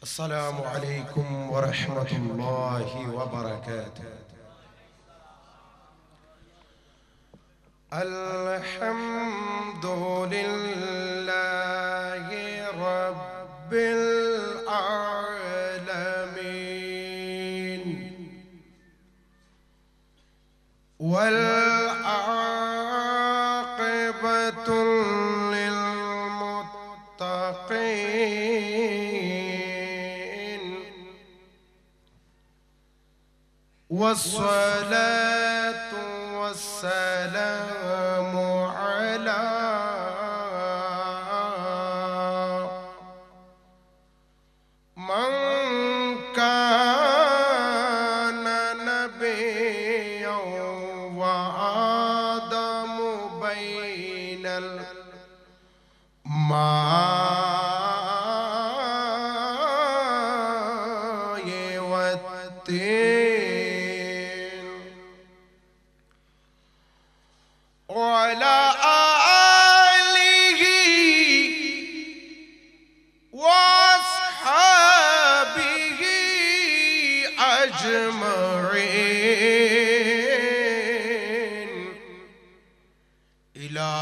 السلام عليكم ورحمة الله وبركاته. الحمد لله رب العالمين والعاقبة للمتقين والصلاة والسلام على من كان نبيا وآدم بين الماء والتين وعلى آله وأصحابه أجمعين إلى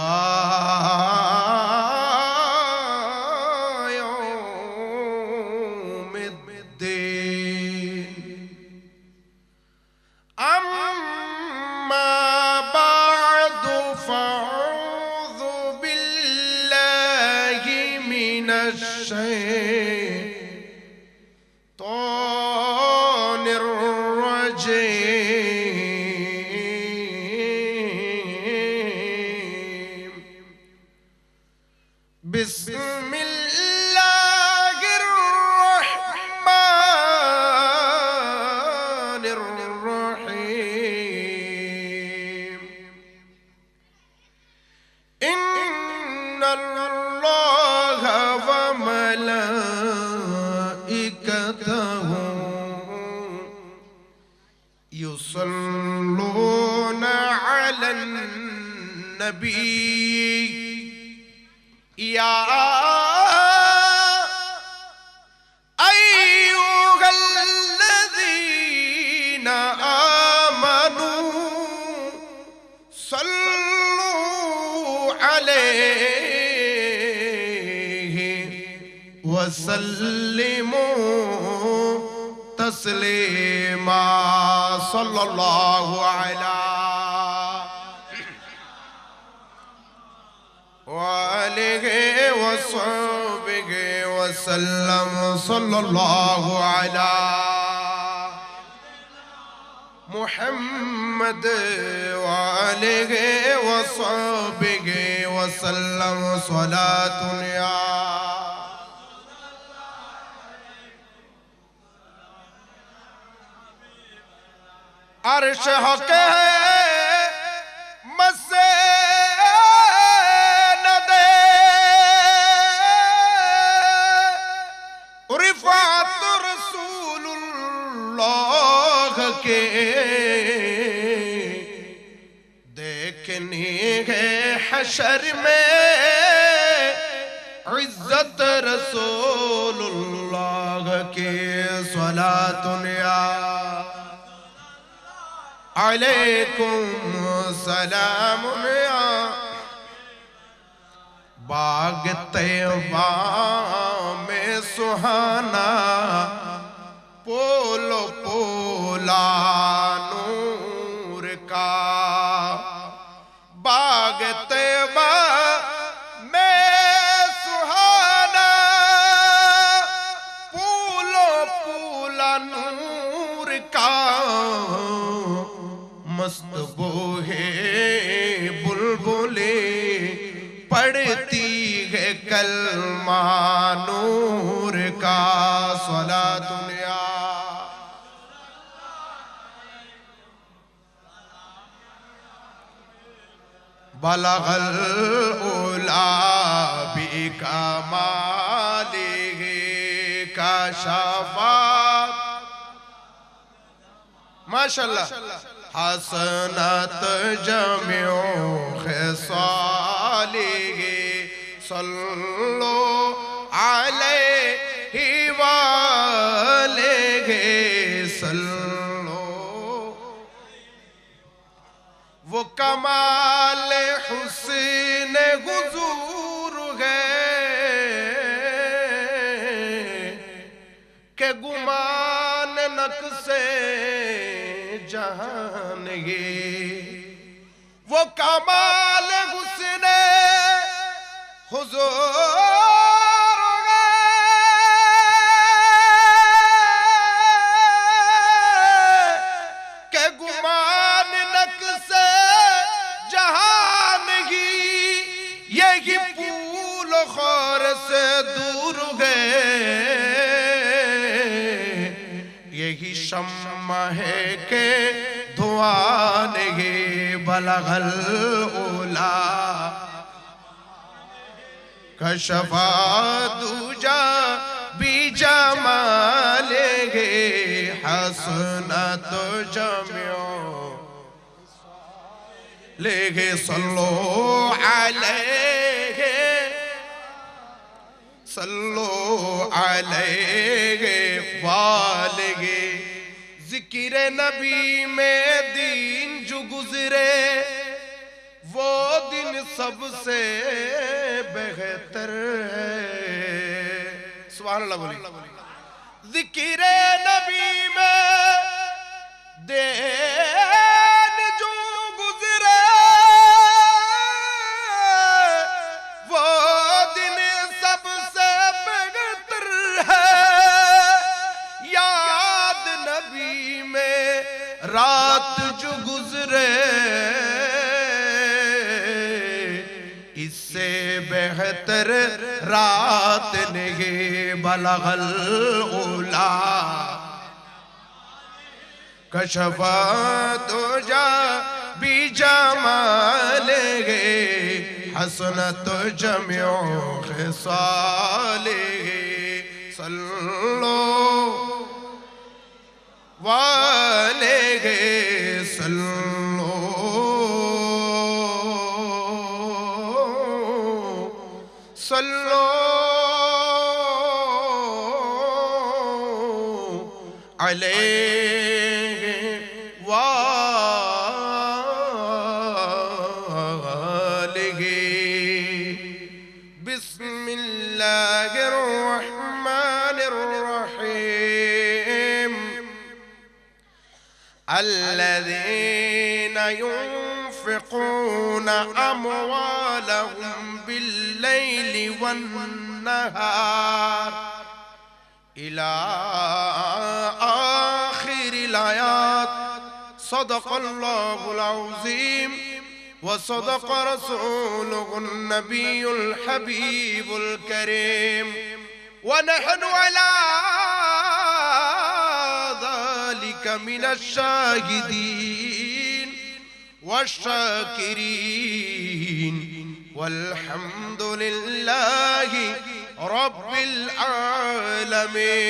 يوم الدين. أما بعد فأعوذ بالله من الشيطان الرجيم. بسم الله الرحمن الرحيم. إن الله وملائكته يصلون على النبي يا أيها الذين آمنوا صلوا عليه وسلموا تسليما. صلى الله على وآله وصحبه وسلم. صلى الله على محمد وآله وصحبه وسلم. صلاة يا عرش حق مسے نہ دے رفعت رسول اللہ کے دیکھنی ہے حشر میں عزت رسول اللہ کی. صلاۃ یا علیکم سلام یا باغ طیبہ میں سہانا پولو پولا نور کا. باغ طیبہ میں سہانا پولو پولا نور کا. मस्त बोहे बुलबुले पढ़ती है कलमा नूर का. सलातुन या बलगल उला बिकमालिही कशफत माशाअल्लाह हसनत जमिउ खिसालिही सल्लो अलैहि वालेहि सल्लो। वो कमाल हुस्न हुजूर है के गुमान नक्शे जहान ये। वो कमाल हुस्न हुजूर है के गुमान नक्शे जहान ही। यही फूल खौर से दूर गए, यही शम्मा है के धुआं नहीं बलगल उला। कशफा दूजा बीजा मालेगे हसनत जम्यो लेगे। सल्लो अलैहि सल्लो अलैहि वालेहि। जिक्र नबी में दिन जो गुजरे वो दिन सबसे बेहतर है। सुभान अल्लाह बोलिए। जिक्र नबी में दिन जो गुजरे वो दिन सबसे बेहतर है। याद नबी में रात जो गुजरे इससे बेहतर रात नहीं बलगल उला। कशफा तुजा बीजा मालेगे हसनत जम्यो खिसालेगे। सल्लो वालेगे सल्लो सल्लो अलैहि वालेहि। बिस्मिल्लाहिर रहमानिर रहीम। अल्लज़ीना युनफ़िक़ूना अम्वालहुम बिल्लैलि वन्नहार इला आखिरिल आयात। सदक़ल्लाहुल अज़ीम व सदक़ रसूलुहुन नबियुल हबीबुल करीम। व नहनु अला ज़ालिका मिनश शाहिदीन वश्शाकिरीन वल्हम्दुलिल्लाहि रब्बिल आलमीन।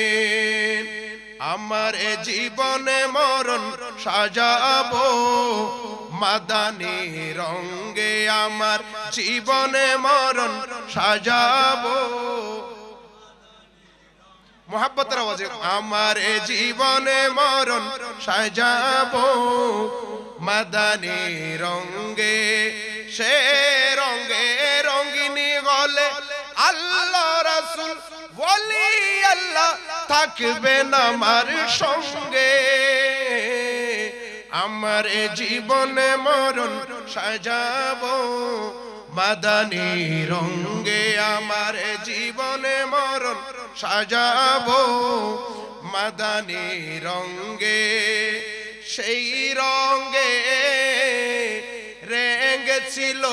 আমার জীবনে মরণ সাজাবো মাদানী রঙে। আমার জীবনে মরণ সাজাবো মোহাব্বতের আওয়াজে। আমার জীবনে মরণ সাজাবো মাদানী রঙে। সে রঙে রঙিনী গলে আল্লাহ রাসূল ওলি আল্লাহ থাকবেন আমার সঙ্গে। আমার জীবনে মরণ সাজাবো মাদানী রঙে। আমার জীবনে মরণ সাজাবো মাদানী রঙে। সেই রঙে রেঙেছিল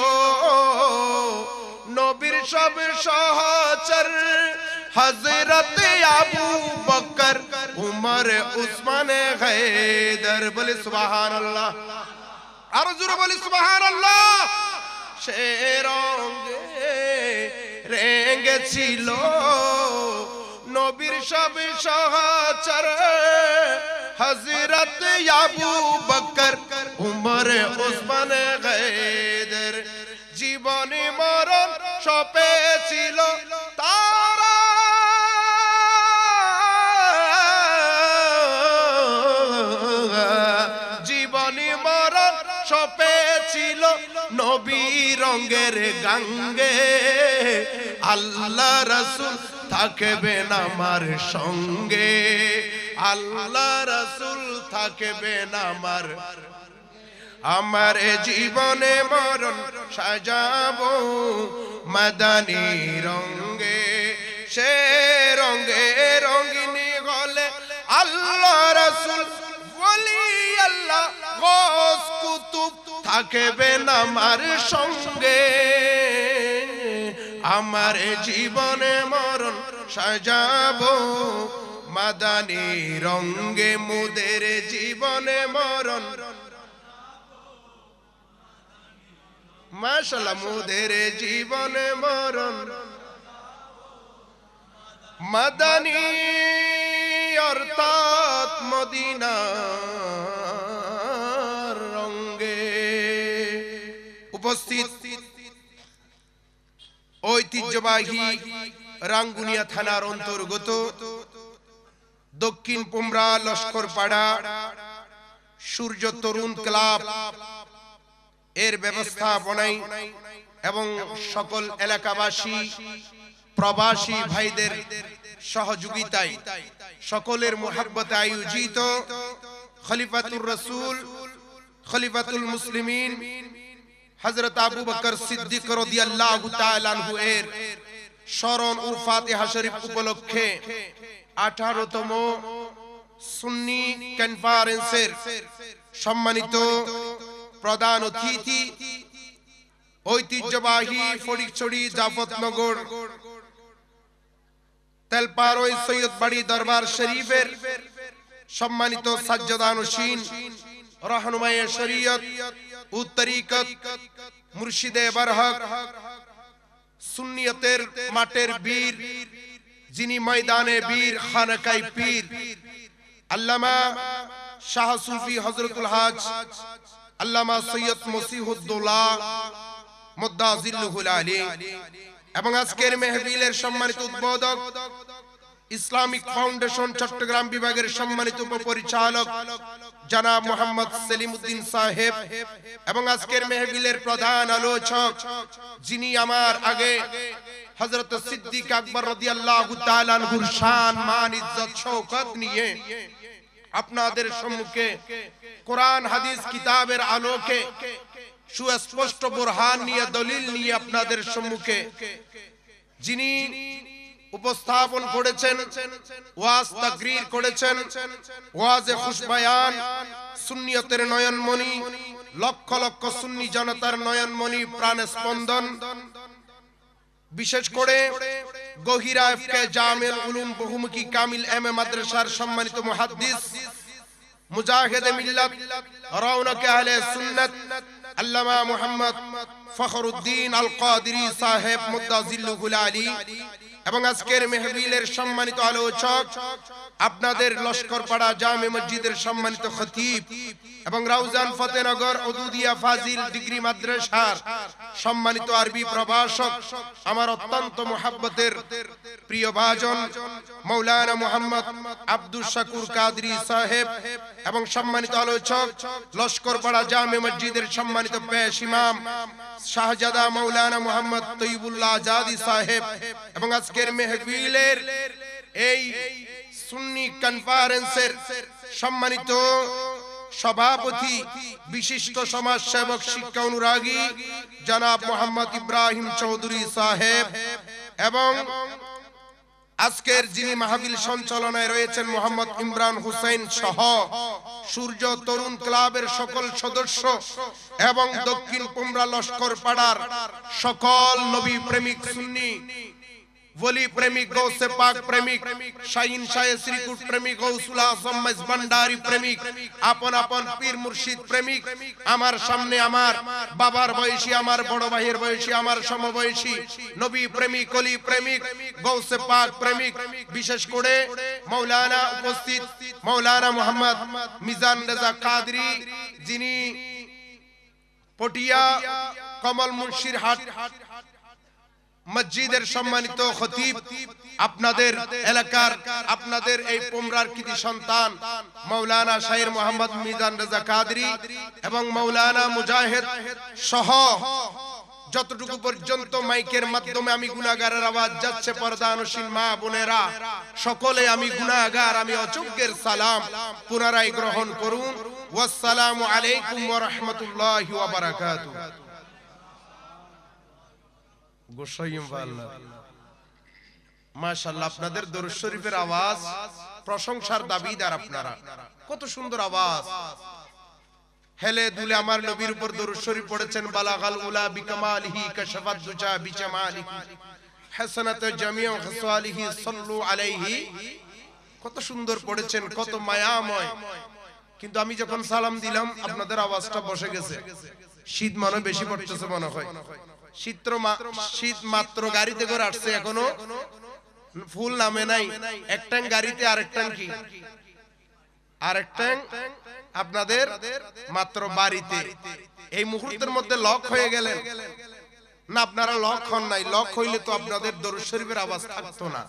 নবীর সব সহচর हजरत अबू बकर उमर उस्मान हैदर। बोले सुभान अल्लाह। और जोर बोले सुभान अल्लाह। সে রঙে রেঙেছিল নবীর সব সহচর হযরত আবু বকর উমর উসমান গায়দের। জীবন জীবনে মরণ সপেছিল তারা, জীবনে মরণ সপেছিল নবী রঙের গাঙ্গে। আল্লাহ রাসূল থাকবেন আমার সঙ্গে, আল্লাহ রাসূল থাকবেন আমার জীবনে মরণ সাজাবো মাদানী রঙে। সে রঙে রঙিনী হলে আল্লাহ রাসূল ওলি আল্লাহ গৌস কুতুব থাকবেন আমার সঙ্গে। আমার জীবনে মরণ সাজাবো মাদানী রঙে, মুদের জীবনে মরণ মাশাআল্লাহ, মুদের জীবনে মরণ মাদানী অর্থাৎ মদিনার রঙে। উপস্থিত ঐতিহ্যবাহী রাঙ্গুনিয়া থানার অন্তর্গত দক্ষিণ পুমরা লস্করপাড়া সূর্য তরুণ ক্লাব এর ব্যবস্থাপনায় এবং সকল এলাকাবাসী প্রবাসী ভাইদের সহযোগিতায় সকলের মুহাব্বতে আয়োজিত খলিফাতুর রাসূল খলিফাতুল মুসলিমিন হযরত আবু বকর সিদ্দিক রাদিয়াল্লাহু তাআলা আনহু এর স্মরণ ও ফাতিহা শরীফ উপলক্ষে 18তম সুন্নি কনফারেন্সের সম্মানিত প্রধান অতিথি ঐতিহ্যবাহী ফটিকছড়ি জাফরনগর তেলপাড়ায় সৈয়দবাড়ি দরবার শরীফের সম্মানিত সাজ্জাদানশীন রাহনুমায়ে শরীয়ত ও তরিকত মুর্শিদে বরহক সুন্নিয়তের মাঠের বীর, যিনি ময়দানে বীর খানকায় পীর আল্লামা শাহ সুফি হযরতুল হাজ আল্লামা সৈয়দ মসিহুদ্দৌলা মুদ্দাজিল্লুহুল আলী, এবং আজকের মেহফিলের সম্মানিত উদ্বোধক ইসলামিক ফাউন্ডেশন চট্টগ্রাম বিভাগের সম্মানিত উপপরিচালক জনাব মোহাম্মদ সেলিমউদ্দিন সাহেব, এবং আজকের মেহফিলের প্রধান আলোচক যিনি আমার আগে হযরত সিদ্দিক আকবর রাদিয়াল্লাহু তাআলা আনহুর শান মান ইজ্জত শওকত নিয়ে আপনাদের সম্মুখে কোরআন হাদিস কিতাবের আলোকে সুস্পষ্ট বুরহান নিয়ে দলিল নিয়ে আপনাদের সম্মুখে যিনি উপস্থাপন করেছেন, ওয়াজ তাকরীর করেছেন, ওয়াজে খুশবয়ান সুন্নিয়তের নয়নমণি, লক্ষ লক্ষ সুন্নি জনতার নয়নমণি প্রাণ স্পন্দন, বিশেষ করে গহিরা এফকে জামিউল উলুম বহুমুখী কামিল এমএ মাদ্রাসার সম্মানিত মুহাদ্দিস মুজাহিদে মিল্লাত রওনকে আহলে সুন্নাত আল্লামা মুহাম্মদ ফখরুদ্দিন আল কাদেরী সাহেব মুদ্দাজিল্লুহুল আলী, এবং আজকের মেহফিলের সম্মানিত আলোচক আপনাদের লস্করপাড়া জামে মসজিদের সম্মানিত খতিব এবং রাউজান ফতেনগর উদুদিয়া ফাজিল ডিগ্রি মাদ্রাসার সম্মানিত আরবি প্রভাষক আমার অত্যন্ত মুহাব্বতের প্রিয় ভাজন মাওলানা মুহাম্মদ আব্দুল শাকুর কাদরি সাহেব, এবং সম্মানিত আলোচক লস্করপাড়া জামে মসজিদের সম্মানিত পেশ ইমাম শাহজাদা মাওলানা মুহাম্মদ তৈয়বুল্লাহ আজাদি সাহেব, এবং আজকের মেহফিলের এই সুন্নি কনফারেন্সের সম্মানিত সভাপতি বিশিষ্ট সমাজসেবক শিক্ষা অনুরাগী জনাব মোহাম্মদ ইব্রাহিম চৌধুরী সাহেব, এবং আজকের যিনি মাহফিল সঞ্চালনায় রয়েছেন মোহাম্মদ ইমরান হোসেন সহ সূর্য তরুণ ক্লাবের সকল সদস্য এবং দক্ষিণ পুমরা লস্করপাড়ার সকল নবী প্রেমিক সুন্নি वली प्रेमिक गौसे पाक प्रेमिक शाहीन शाह श्रीकुट प्रेमिक गौसुल आजम मेजबानदारी प्रेमिक आपन आपन पीर मुर्शिद प्रेमिक आमार सामने आमार बाबार बयसी आमार बड़ो भाइयेर बयसी आमार समबयसी नबी प्रेमिक अली प्रेमिक गौसे पाक प्रेमिक विशेष करे मौलाना उपस्थित मौलाना मोहम्मद मिजान रेजा कादरी जिनी পটিয়া কমল মুন্সির হাট মসজিদের সম্মানিত খতিব, আপনাদের এলাকার, আপনাদের এই পোমরার কৃতি সন্তান মাওলানা শাইর মোহাম্মদ মিজান রাজা কাদরি এবং মাওলানা মুজাহিদ সহ যতটুকু পর্যন্ত মাইকের মাধ্যমে আমি গুনাহগারের আওয়াজ যাচ্ছে, পর্দানশীল মা বোনেরা সকলে আমি গুনাহগার, আমি অযোগ্যের সালাম পুনরায় গ্রহণ করুন। ওয়াসসালামু আলাইকুম ওয়া রাহমাতুল্লাহি ওয়া বারাকাতুহু। মাশাআল্লাহ, আপনাদের দরুদ শরীফের আওয়াজ প্রশংসার দাবিদার। আপনারা কত সুন্দর আওয়াজ, হেলে দুলে আমার নবীর উপর দরুদ শরীফ পড়েছেন। বালাগাল উলা বিকামালিহি কাশাফাত দুজা বিজামালিহি হাসানাত জামিউ খাসালিহি সাল্লু আলাইহি। কত সুন্দর পড়েছেন, কত মায়াময়। কিন্তু আমি যখন সালাম দিলাম আপনাদের আওয়াজটা বসে গেছে। শীত মনে বেশি পড়তেছে মনে হয়। শীত মাত্র গাড়িতে করে আসছে, এখনো ফুল নামে নাই। একটা গাড়িতে আরেকটা কি আরেকটা আপনাদের মাত্র বাড়িতে। এই মুহূর্তের মধ্যে লক হয়ে গেলেন না, আপনারা লক হন নাই। লক হইলে তো আপনাদের দরুদ শরীফের আওয়াজ থাকতো না।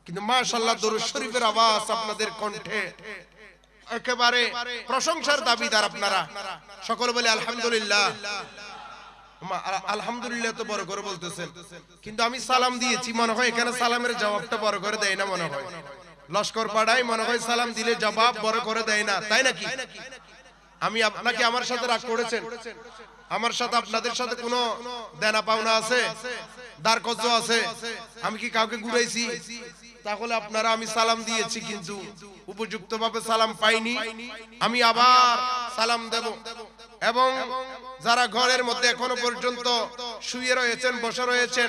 কিন্তু মাশাআল্লাহ, দরুদ শরীফের আওয়াজ আপনাদের কণ্ঠে একেবারে প্রশংসার দাবিদার। আপনারা সকলে বলে আলহামদুলিল্লাহ। আলহামদুলিল্লাহ তো বড় করে বলতেছেন, কিন্তু আমি সালাম দিয়েছি মনে হয় এখানে সালামের জবাবটা বড় করে দেয় না মনে হয়। লস্কর পাড়ায় মনে হয় সালাম দিলে জবাব বড় করে দেয় না, তাই নাকি? আমি আপনাকে আমার সাথে রাগ করেছেন? আমার সাথে আপনাদের সাথে কোনো দেনা পাওনা আছে, দার কজ্জ আছে? আমি কি কাউকে ঘুরাইছি? তাহলে আপনারা, আমি সালাম দিয়েছি কিন্তু উপযুক্তভাবে সালাম পাইনি। আমি আবার সালাম দেব। এবং যারা ঘরের মধ্যে এখনো পর্যন্ত শুয়ে রয়েছেন, বসে রয়েছেন,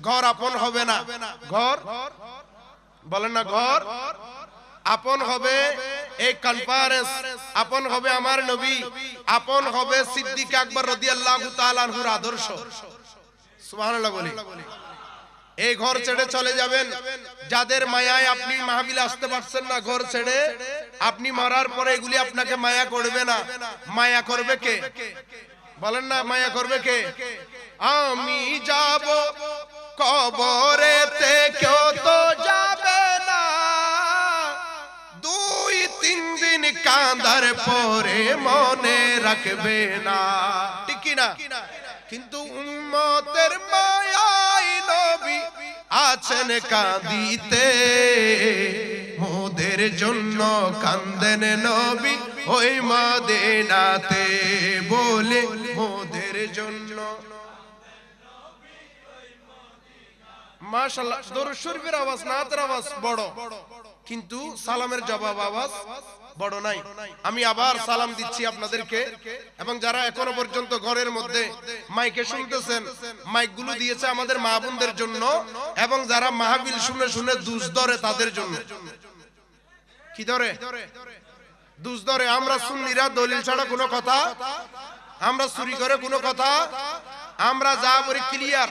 ঘর আপন হবে না। ঘর বলেন না, ঘর আপন হবে এই কনফারেন্স, আপন হবে আমার নবী, আপন হবে সিদ্দিক আকবর রাদিয়াল্লাহু তাআলা আনহুর আদর্শ। সুবহানাল্লাহ বলি। এই ঘর ছেড়ে চলে যাবেন। যাদের মায়ায় আপনি মাহফিলে আসতে পারছেন না, ঘর ছেড়ে, আপনি মরার পরে এগুলি আপনাকে মায়া করবে না। মায়া করবে কে? বলেন না, মায়া করবে কে? আমি যাব কবরেতে, কেউ তো যাবে না। 2-3 দিন কাঁদার পরে মনে রাখবে না, ঠিক কি না? কিন্তু উম্মতের মায়ায় নবী আছেন কাঁদিতে, মোদের জন্য কান্দেন নবী ওই মদিনাতে, বলে মোদের জন্য। মাশাআল্লাহ, দরুদ শরীফের আওয়াজ, নাতের আওয়াজ বড়, কিন্তু সালামের জবাব আওয়াজ বড় নাই। আমি আবার সালাম দিচ্ছি আপনাদেরকে। এবং যারা এখনো পর্যন্ত ঘরের মধ্যে মাইকে শুনতেছেন, মাইক গুলো দিয়েছে আমাদের মা বোনদের জন্য, এবং যারা মাহফিল শুনে শুনে দুজ ধরে তাদের জন্য। কি ধরে? দুজ ধরে। আমরা সুন্নিরা দলিল ছাড়া কোনো কথা, আমরা চুরি করে কোনো কথা, আমরা যা বলি ক্লিয়ার।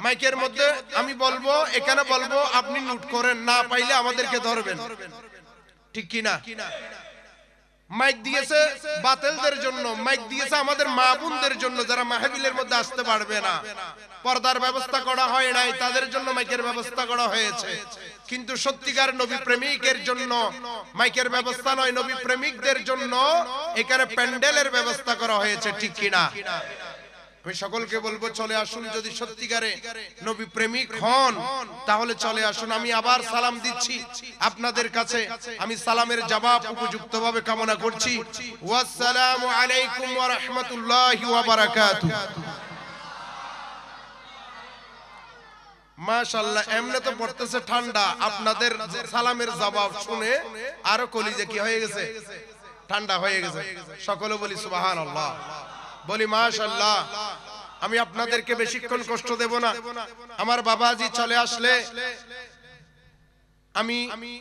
মাইকের মধ্যে আমি বলবো, এখানে বলবো, আপনি নোট করেন, না পাইলে আমাদেরকে ধরবেন, ঠিক কি না? মাইক দিয়েছে বাতিলদের জন্য, মাইক দিয়েছে আমাদের মা বোনদের জন্য, যারা মাহফিলের মধ্যে আসতে পারবে না, পর্দার ব্যবস্থা করা হয় নাই, তাদের জন্য মাইকের ব্যবস্থা করা হয়েছে। কিন্তু সত্যিকার নবী প্রেমিকের জন্য মাইকের ব্যবস্থা নয়, নবী প্রেমিকদের জন্য এখানে প্যান্ডেলের ব্যবস্থা করা হয়েছে, ঠিক কি না? আমি সকলকে বলবো, চলে আসুন। যদি সত্যিকারে নবী প্রেমিক হন তাহলে চলে আসুন। আমি আবার সালাম দিচ্ছি আপনাদের কাছে। আমি সালামের জবাব উপযুক্তভাবে কামনা করছি। ওয়াসসালামু আলাইকুম ওয়া রাহমাতুল্লাহি ওয়া বারাকাতুহু। মাশাআল্লাহ, এমনি তো পড়তেছে ঠান্ডা, আপনাদের সালামের জবাব শুনে আরো কলিজা কি হয়ে গেছে, ঠান্ডা হয়ে গেছে। সকলে বলি সুবহানাল্লাহ, বলি মাশাআল্লাহ। আমি আপনাদেরকে বেশিক্ষণ কষ্ট দেব না। আমার বাবাজি চলে আসলে আমি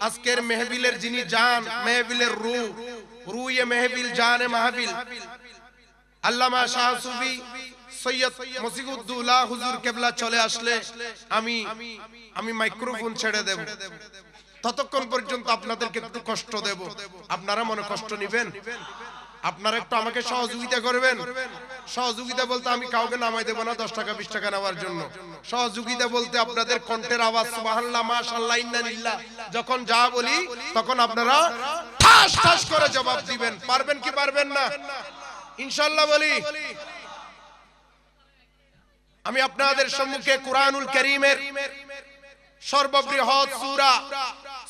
আজকের মেহফিলের যিনি জান, মেহফিলের রুয়ে মেহফিল, জানে মাহফিল, আল্লামা শাহ সুফি সৈয়দ মসিহুদ্দৌলা হুজুর কেবলা চলে আসলে আমি মাইক্রোফোন ছেড়ে দেব। ততক্ষণ পর্যন্ত আপনাদেরকে একটু কষ্ট দেব। আপনারা মনে কষ্ট নেবেন? আপনারা একটু আমাকে সহযোগিতা করবেন। সহযোগিতা বলতে আমি কাউকে নামাই দেব না 10 টাকা 20 টাকা নেওয়ার জন্য। সহযোগিতা বলতে আপনাদের কণ্ঠের আওয়াজ সুবহানাল্লাহ মাশাআল্লাহ ইন্নালিল্লাহ যখন যা বলি তখন আপনারা ঠাস ঠাস করে জবাব দিবেন। পারবেন কি পারবেন না? ইনশাআল্লাহ বলি। আমি আপনাদের সম্মুখে কুরআনুল কারীমের সর্ববৃহৎ সূরা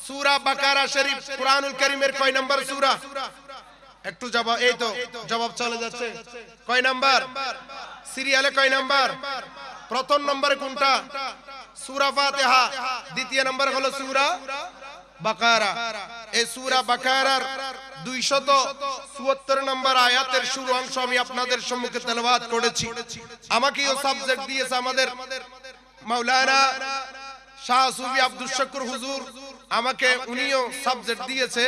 সূরা বাকারা শরীফ কুরআনুল কারীমের কয় নাম্বার সূরা? একটু জবাব, এই তো জবাব চলে যাচ্ছে। কয় নাম্বার সিরিয়ালে? কয় নাম্বার? প্রথম নম্বরে কোনটা? সূরা ফাতিহা। দ্বিতীয় নম্বর হলো সূরা বাকারা। এই সূরা বাকারার 274 নম্বর আয়াতের শুরু অংশ আমি আপনাদের সম্মুখে তেলাওয়াত করেছি। আমাকেও সাবজেক্ট দিয়েছে আমাদের মাওলানা শাহ সুফি আব্দুল শুকুর হুজুর, আমাকে উনিও সাবজেক্ট দিয়েছে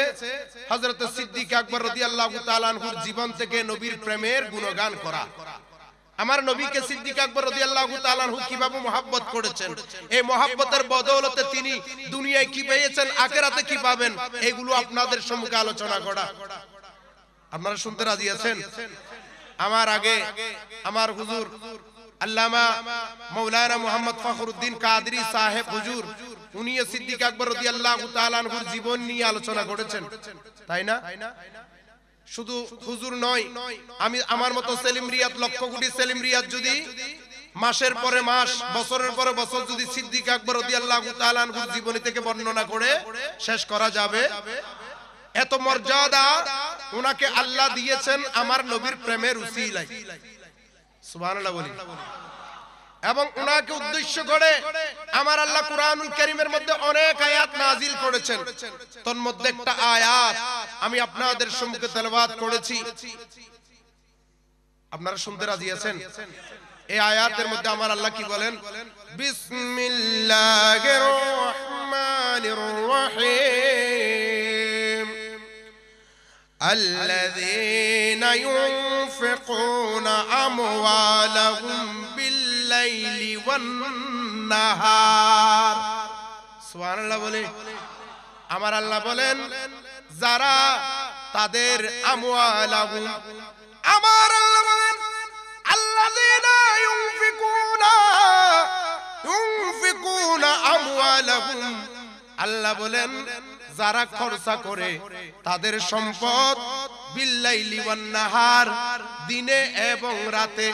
হযরত সিদ্দিক আকবর রাদিয়াল্লাহু তাআলা আনহুর জীবন থেকে নবীর প্রেমের গুণগান করা। আমার নবীকে সিদ্দিক আকবর রাদিয়াল্লাহু তাআলা আনহু কিভাবে মহব্বত করেছেন, এই মহব্বতের বদৌলতে তিনি দুনিয়ায় কি পেয়েছেন, আখিরাতে কি পাবেন, এগুলো আপনাদের সম্মুখে আলোচনা করা। আপনারা শুনতে রাজি আছেন? আমার আগে আমার হুজুর আল্লামা মাওলানা মুহাম্মদ ফখরুদ্দিন কাদরি সাহেব হুজুর, উনি সিদ্দিক আকবর রাদিয়াল্লাহু তাআলা আনহুর জীবন নিয়ে আলোচনা করেছেন, তাই না? শুধু হুজুর নয়, আমি আমার মতো সেলিম রিয়াদ, লক্ষ কোটি সেলিম রিয়াদ যদি মাসের পরে মাস, বছরের পরে বছর যদি সিদ্দিক আকবর রাদিয়াল্লাহু তাআলা আনহুর জীবনী থেকে বর্ণনা করে শেষ করা যাবে। এত মর্যাদা উনাকে আল্লাহ দিয়েছেন আমার নবীর প্রেমের উসিলায়, সুবহানাল্লাহ বলি। এবং উনাকে উদ্দেশ্য করে আমার আল্লাহ কুরআনুল কারীমের মধ্যে অনেক আয়াত নাজিল করেছেন। তোর মধ্যে একটা আয়াত আমি আপনাদের সম্মুখে তেলাওয়াত করেছি, আপনারা শুনতে রাজি আছেন? এই আয়াতের মধ্যে আমার আল্লাহ কি বলেন? বিসমিল্লাহির রহমানির রহিম الذين ينفقون أموالهم بالليل والنهار سبحان الله বলে আমার আল্লাহ বলেন যারা তাদের আমওয়ালাহুম, আমার আল্লাহ বলেন আল্লাযীনা ইউনফিকুনা আমওয়ালাহুম, আল্লাহ বলেন যারা খরচা করে তাদের সম্পদ বিল্লাইলি ওয়ান নাহার, দিনে এবং রাতে,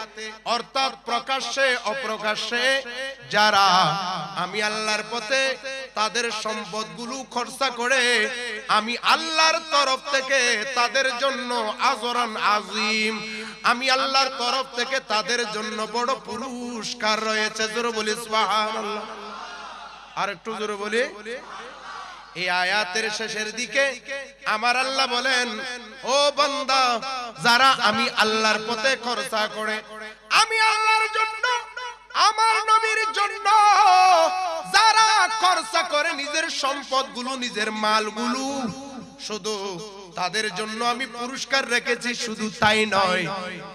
অর্থাৎ প্রকাশ্যে অপ্রকাশ্যে যারা আমি আল্লাহর পথে তাদের সম্পদগুলো খরচা করে, আমি আল্লাহর তরফ থেকে তাদের জন্য আজরান আজিম, আমি আল্লাহর তরফ থেকে তাদের জন্য বড় পুরস্কার রয়েছে। জোরে বলি সুবহানাল্লাহ। আর একটু জোরে বলি। এই আয়াতের শেষের দিকে আমার আল্লাহ বলেন, ও বান্দা, যারা আমি আল্লাহর পথে খরচা করে, আমি আল্লাহর জন্য, আমার নবীর জন্য যারা খরচা করে নিজের সম্পদগুলো, নিজের মালগুলো, শুধু তাদের জন্য আমি পুরস্কার রেখেছি। শুধু তাই নয়,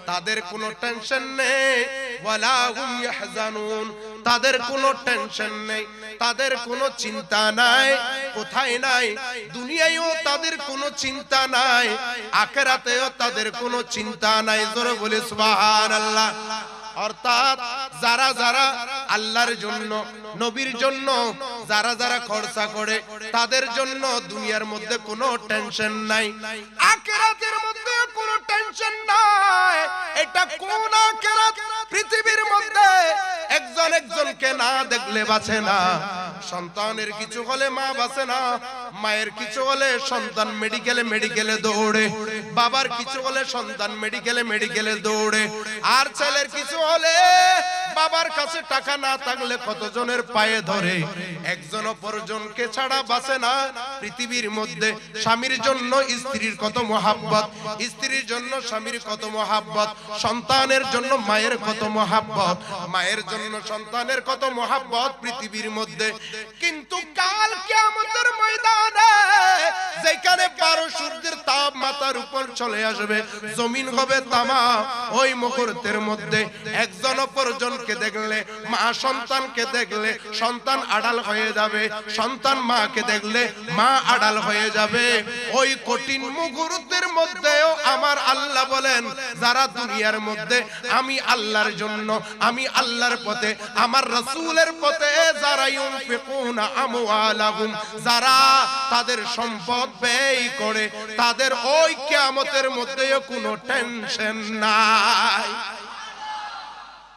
তাদের কোনো টেনশন নেই, ওয়ালা হুম ইয়াহজানুন, তাদের কোনো টেনশন নেই, তাদের কোনো চিন্তা নাই। কোথায় নাই? দুনিয়ায়ও তাদের কোনো চিন্তা নাই, আখিরাতেও তাদের কোনো চিন্তা নাই। জোরে বলে সুবহানাল্লাহ। অর্থাৎ যারা যারা আল্লাহর জন্য, নবীর জন্য যারা যারা খরচা করে, তাদের জন্য দুনিয়ার মধ্যে কোনো টেনশন নাই, আখিরাতের মধ্যে কোনো টেনশন নাই। এটা কোন আখিরাত? পৃথিবীর মধ্যে একজন একজনকে না দেখলে বাঁচে না। সন্তানের কিছু হলে মা বাঁচে না, মায়ের কিছু হলে সন্তান মেডিকেলে দৌড়ে, বাবার কিছু হলে সন্তান মেডিকেলে দৌড়ে, আর ছেলের কিছু হলে বাবার কাছে টাকা না থাকলে কতজনের পায়ে ধরে। একজন অপরজনকে ছাড়া বাঁচে না। পৃথিবীর মধ্যে স্বামীর জন্য স্ত্রীর কত মহাব্বত, স্ত্রীর জন্য স্বামীর কত মহাব্বত, সন্তানের জন্য মায়ের কত মহাব্বত, মায়ের জন্য সন্তানের কত মহাব্বত পৃথিবীর মধ্যে। কিন্তু কাল কিয়ামতের ময়দানে যেখানে 12 সূর্যের তাপমাত্রা মাথার উপর চলে আসবে, জমিন হবে তামা। ওই মুহূর্তের মধ্যে একজন অপরজনকে দেখলে, মা সন্তানকে দেখলে সন্তান আড়াল হয়ে যাবে, সন্তান মাকে দেখলে মা আড়াল হয়ে যাবে। ওই কঠিন মুহূর্তের মধ্যেও আমার আল্লাহ বলেন, যারা দুনিয়ার মধ্যে আমি আল্লাহর জন্য, আমি আল্লাহর পথে, আমার রাসূলের পথে যারা ইউনফিকুনা আমওয়ালাহুম, যারা তাদের সম্পদ ব্যয় করে, তাদের ওই কিয়ামতের মধ্যেও কোনো টেনশন নাই।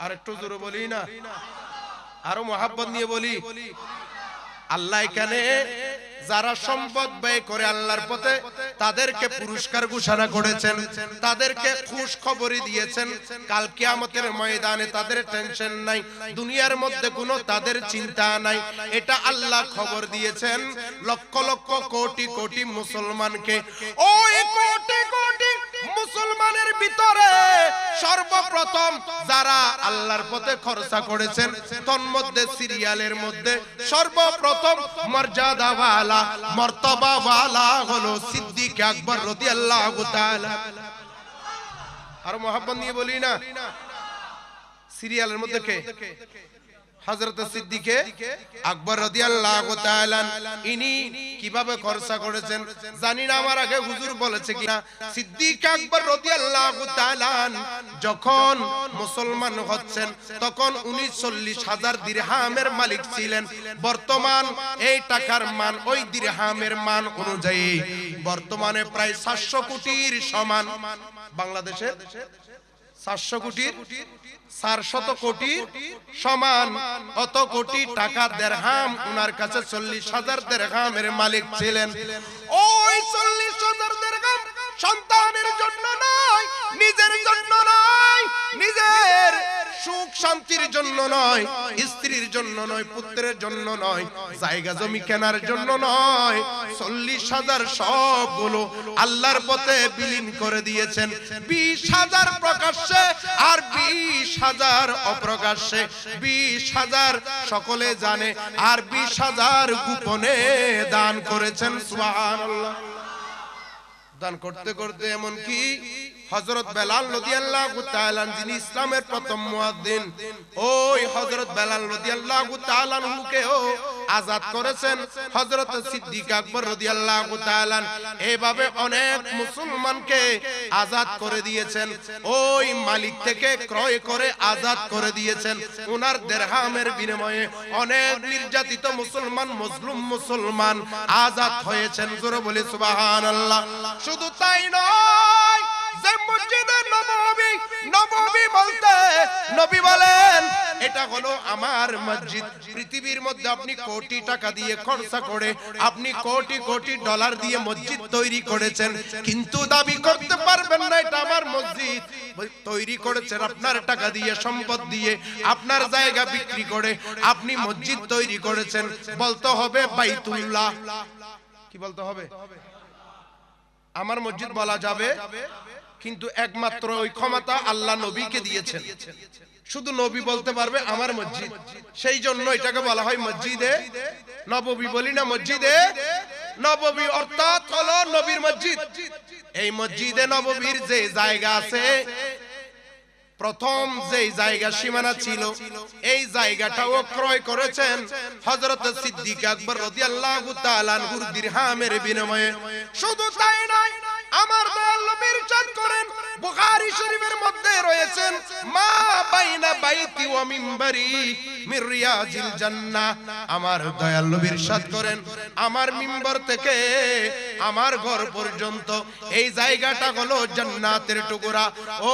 আর একটু জোরে বলি না, আরো মোহাব্বত নিয়ে বলি। আল্লাহ এখানে যারা সম্পদ ব্যয় করে আল্লাহর পথে, তাদেরকে পুরস্কার ঘোষণা করেছেন, তাদেরকে খুশ খবরই দিয়েছেন। কাল কিয়ামতের ময়দানে তাদের টেনশন নাই, দুনিয়ার মধ্যে কোনো তাদের চিন্তা নাই। এটা আল্লাহ খবর দিয়েছেন লক্ষ লক্ষ কোটি কোটি মুসলমানকে। ওই কোটি কোটি মুসলমানের ভিতরে সর্বপ্রথম যারা আল্লাহর পথে খরচা করেছেন, তন্মধ্যে সিরিয়ালের মধ্যে সর্বপ্রথম মর্যাদাওয়ালা, মর্তবাওয়ালা হলো সিদ্দিক আকবর রাদিয়াল্লাহু তাআলা। আর মোহাব্বত নিয়ে বলি না, সিরিয়ালের মধ্যে কে? হযরত সিদ্দিক আকবর রাদিয়াল্লাহু তাআলা। ইনি কিভাবে খরচা করেছেন জানি না, আমার আগে হুজুর বলেছে কিনা। সিদ্দিক আকবর রাদিয়াল্লাহু তাআলা যখন মুসলমান হচ্ছেন, তখন উনি 40,000 দিরহামের মালিক ছিলেন। বর্তমান এই টাকার মান, ওই দিরহামের মান অনুযায়ী বর্তমানে প্রায় 700 কোটির সমান। বাংলাদেশে 700 কোটির 400 কোটি সমান। অত কোটি টাকা দিরহাম উনার কাছে 40,000 দিরহামের মালিক ছিলেন। ওই 40,000 দিরহাম সন্তানের জন্য নয়, নিজের জন্য নয়, নিজের সুখ শান্তির জন্য নয়, স্ত্রীর জন্য নয়, পুত্রের জন্য নয়, জায়গা জমি কেনার জন্য নয়, 40,000 সবগুলো আল্লাহর পথে বিলীন করে দিয়েছেন। 20,000 প্রকাশ্যে আর 20,000 অপ্রকাশ্যে। 20,000 সকলে জানে, আর 20,000 গোপনে দান করেছেন। সুবহানাল্লাহ। দান করতে করতে এমন কি হযরত বেলাল রাদিয়াল্লাহু তাআলা, যিনি ইসলামের প্রথম মুয়াজ্জিন, ওই হযরত বেলাল রাদিয়াল্লাহু তাআলা হুকেও আজাদ করেছেন হযরত সিদ্দিক আকবর রাদিয়াল্লাহু তাআলা। এইভাবে অনেক মুসলমানকে আজাদ করে দিয়েছেন, ওই মালিক থেকে ক্রয় করে আজাদ করে দিয়েছেন। ওনার দিরহামের বিনিময়ে অনেক নির্যাতিত মুসলমান, মজলুম মুসলমান আজাদ হয়েছেন। জোরে বলি সুবহানাল্লাহ। শুধু তাই নয়, যে মসজিদে নববী, নববী বলতে নবী বলেন এটা হলো আমার মসজিদ। পৃথিবীর মধ্যে আপনি কোটি টাকা দিয়ে খরচা করে, আপনি কোটি কোটি ডলার দিয়ে মসজিদ তৈরি করেছেন, কিন্তু দাবি করতে পারবেন না এটা আমার মসজিদ। তৈরি করেছেন আপনার টাকা দিয়ে, সম্পদ দিয়ে, আপনার জায়গা বিক্রি করে আপনি মসজিদ তৈরি করেছেন। বলতে হবে বাইতুল্লাহ। কি বলতে হবে? আমার মসজিদ বলা যাবে, কিন্তু একমাত্র ওই ক্ষমতা আল্লাহ নবীকে দিয়েছেন। শুধু নবী বলতে পারবে আমার মসজিদ। সেই জন্য এটাকে বলা হয় মসজিদে নববী। বলি না, মসজিদে নববী অর্থাৎ হলো নবীর মসজিদ। এই মসজিদে নববীর যে জায়গা আছে, প্রথম যে জায়গা সীমানা ছিল, এই জায়গাটাও ক্রয় করেছেন হযরত সিদ্দিক আকবর রাদিয়াল্লাহু তাআলা আনহুর দিরহামের বিনিময়ে। শুধু তাই নয়, আমার দয়াল নবী ইরশাদ করেন, বুখারী শরীফের মধ্যে রয়েছেন, মা বাইনা বাইতি ওয়া মিম্বারি মির রিয়াজিল জান্নাহ। আমার দয়াল নবী ইরশাদ করেন, আমার মিম্বার থেকে আমার ঘর পর্যন্ত এই জায়গাটা হলো জান্নাতের টুকরা।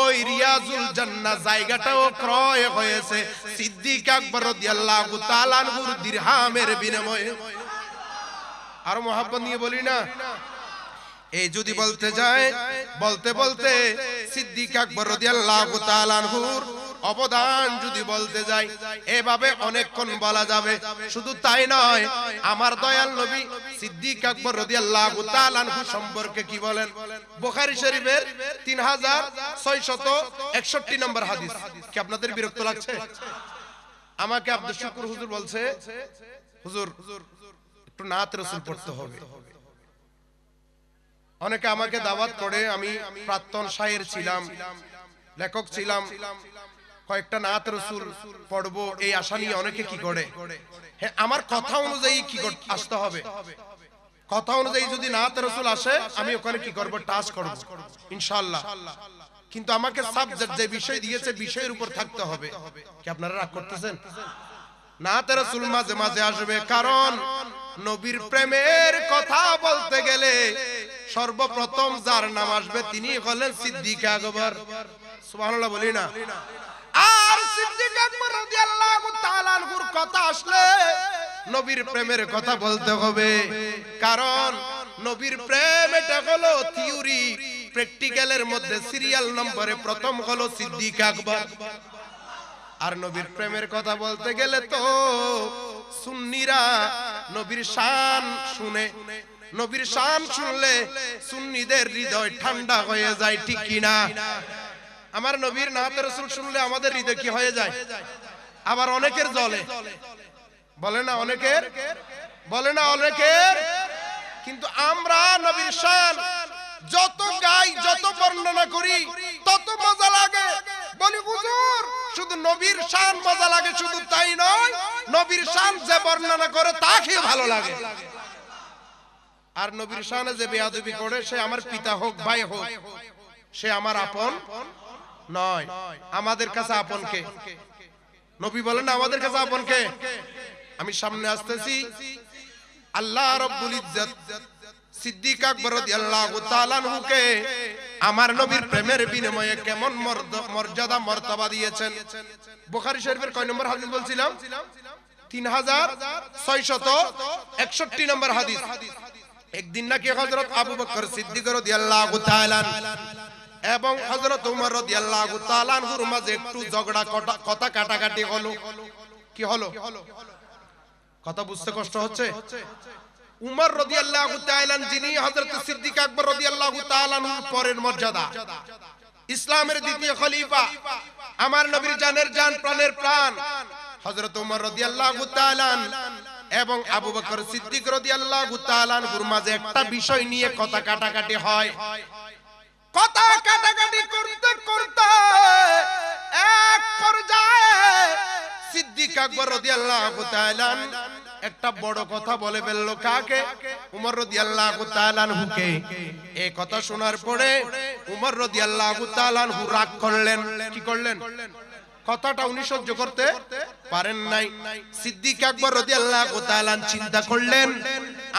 ওই রিয়াজুল জান্নাহ জায়গাটাও ক্রয় হয়েছে সিদ্দিক আকবর রাদিয়াল্লাহু তাআলা আনহুর দিরহামের বিনিময়ে। আর মোহাব্বত নিয়ে বলি না, এই যদি বলতে যায়, বলতে বলতে সিদ্দিক আকবর রাদিয়াল্লাহু তাআলা আনহুর অবদান যদি বলতে যাই, এভাবে অনেকক্ষণ বলা যাবে। শুধু তাই নয়, আমার দয়াল নবী সিদ্দিক আকবর রাদিয়াল্লাহু তাআলা আনহু সম্পর্কে কি বলেন? বুখারী শরীফের 3661 নম্বর হাদিস। কি আপনাদের বিরক্ত লাগছে? আমাকে আব্দুল শুকুর হুজুর বলছে, হুজুর একটু নাত রাসূল পড়তে হবে। অনেকে আমাকে দাওয়াত করে, আমি প্রাক্তন শায়ের ছিলাম, লেখক ছিলাম, কয়েকটা নাত রাসূল পড়বো এই আশা নিয়ে অনেকে কি করে, হ্যাঁ আমার কথা অনুযায়ী কি আসতে হবে, কথা অনুযায়ী যদি নাত রাসূল আসে আমি ওখানে কি করব, টাচ করব ইনশাআল্লাহ। কিন্তু আমাকে সাবজেক্ট যে বিষয় দিয়েছে বিষয়ের উপর থাকতে হবে। কি আপনারা রাগ করতেছেন? নাত রাসূল মাঝে মাঝে আসবে, কারণ নবীর প্রেমের কথা বলতে গেলে সর্বপ্রথম যার নাম আসবে তিনি হলেন সিদ্দিক আকবর। সুবহানাল্লাহ বলি না? আর সিদ্দিক আকবর রাদিয়াল্লাহু তাআলা আনহুর কথা আসলে নবীর প্রেমের কথা বলতে হবে, কারণ নবীর প্রেম এটা হলো থিওরি, প্র্যাকটিক্যালের মধ্যে সিরিয়াল নম্বরে প্রথম হলো সিদ্দিক আকবর। আর নবীর প্রেমের কথা বলতে গেলে তো সুন্নিরা নবীর শান শুনে, নবীর শান শুনলে সুন্নিদের হৃদয় ঠান্ডা হয়ে যায়, ঠিক কি না? আমার নবীর নাত রাসূল শুনলে আমাদের হৃদয় কি হয়ে যায়? আবার অনেকের জ্বলে, বলে না অনেকের, বলে না অনেকের। কিন্তু আমরা নবীর শান যত গাই, যত বর্ণনা করি তত মজা লাগে। বলি হুজুর শুধু নবীর শান মজা লাগে, শুধু তাই নয়, নবীর শান যে বর্ণনা করে তাকে ভালো লাগে। আর নবীর শানে যে বেয়াদবি করে সে আমার পিতা হোক, ভাই হোক, সে আমার আপন নয়। আমাদের কাছে আপন কে? নবী বলেন না আমাদের কাছে আপন কে? আমি সামনে আসতেছি, আল্লাহ রাব্বুল ইজ্জত সিদ্দিক আকবর রাদিয়াল্লাহু তাআলা আনহুকে আমার নবীর প্রেমের বিনিময়ে কেমন মর্যাদা মর্তবা দিয়েছেন। বুখারী শরীফের কয় নম্বর হাদিস বলছিলাম? 3661 নম্বর হাদিস। একদিন নাকি হযরত আবু বকর সিদ্দিক রাদিয়াল্লাহু তাআলা এবং হযরত উমর রাদিয়াল্লাহু তাআলা আনহুর মাঝে একটু ঝগড়া, কথা কাটাকাটি হলো। কি হলো? কথা বুঝতে কষ্ট হচ্ছে? উমর রাদিয়াল্লাহু তাআলা যিনি হযরত সিদ্দিক আকবর রাদিয়াল্লাহু তাআলা আনহুর পরের মর্যাদা, ইসলামের দ্বিতীয় খলিফা, আমার নবীর জানের জান, প্রাণের প্রাণ হযরত উমর রাদিয়াল্লাহু তাআলা এবং আবু বকর সিদ্দিক রাদিয়াল্লাহু তাআলা আনহুর মাঝে একটা বিষয় নিয়ে কথা কাটাকাটি হয়। কথা কাটাকাটি করতে করতে এক পর্যায়ে সিদ্দিক আকবর রাদিয়াল্লাহু তাআলা একটা বড় কথা বলে ফেললো। কাকে? উমর রাদিয়াল্লাহু তাআলা আনহুকে। এই কথা শোনার পরে উমর রাদিয়াল্লাহু তাআলা আনহু রাগ করলেন। কি করলেন? কথাটা উনি সহ্য করতে পারেন নাই। সিদ্দিক আকবর রাদিয়াল্লাহু তাআলা চিন্তা করলেন,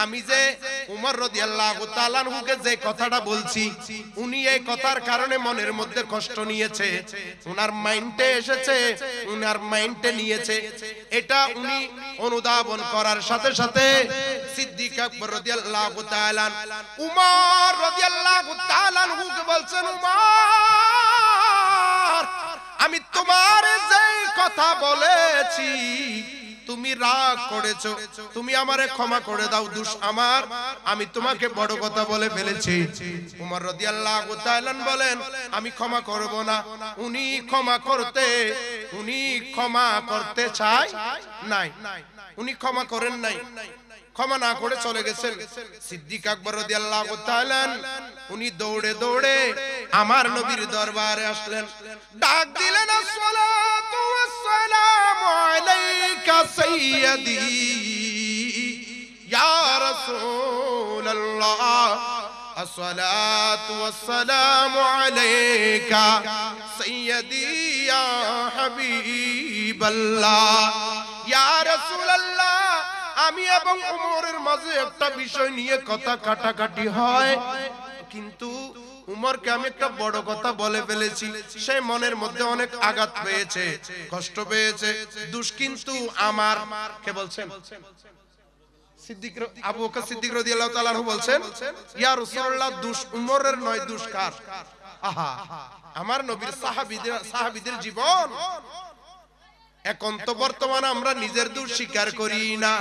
আমি যে উমর রাদিয়াল্লাহু তাআলা আনহুকে যে কথাটা বলছি, উনি এই কথার কারণে মনের মধ্যে কষ্ট নিয়েছে, উনার মাইন্ডে এসেছে, উনার মাইন্ডে নিয়েছে, এটা উনি অনুধাবন করার সাথে সাথে সিদ্দিক আকবর রাদিয়াল্লাহু তাআলা উমর রাদিয়াল্লাহু তাআলা আনহুকে বলছেন, উমর আমি তোমার যে কথা বলেছি তুমি রাগ করেছো, তুমি আমারে ক্ষমা করে দাও, দোষ আমার, আমি তোমাকে বড় কথা বলে ফেলেছি। উমর রাদিয়াল্লাহু তাআলা বলেন আমি ক্ষমা করব না। উনি ক্ষমা করতে চায় নাই, উনি ক্ষমা করেন নাই, ক্ষমা না করে চলে গেছেন। সিদ্দিক আকবর রাদিয়াল্লাহু তাআলা উনি দৌড়ে দৌড়ে আমার নবীর দরবারে আসলেন, ডাক দিলেন, আসসালাতু ওয়াসসালামু আলাইকা সাইয়্যিদি ইয়া রাসূলুল্লাহ, আসসালাতু ওয়াসসালামু আলাইকা সাইয়্যিদি ইয়া হাবিবাল্লাহ, ইয়া রাসূলুল্লাহ আমি এবং উমরের মাঝে একটা বিষয় নিয়ে কথা কাটাকাটি হয়, কিন্তু উমরকে আমি একটা বড় কথা বলে ফেলেছি, সে মনের মধ্যে অনেক আঘাত পেয়েছে, কষ্ট পেয়েছে, দোষ কিন্তু আমার। কে বলছেন? সিদ্দিক আবু বকর সিদ্দিক রাদিয়াল্লাহু তাআলা আনহু বলছেন, ইয়া রাসূলুল্লাহ দোষ উমরের নয়, দোষ কার? আহা, আমার নবীর সাহাবীদের জীবন। এখন তো বর্তমানে আমরা নিজের দোষ স্বীকার করি না,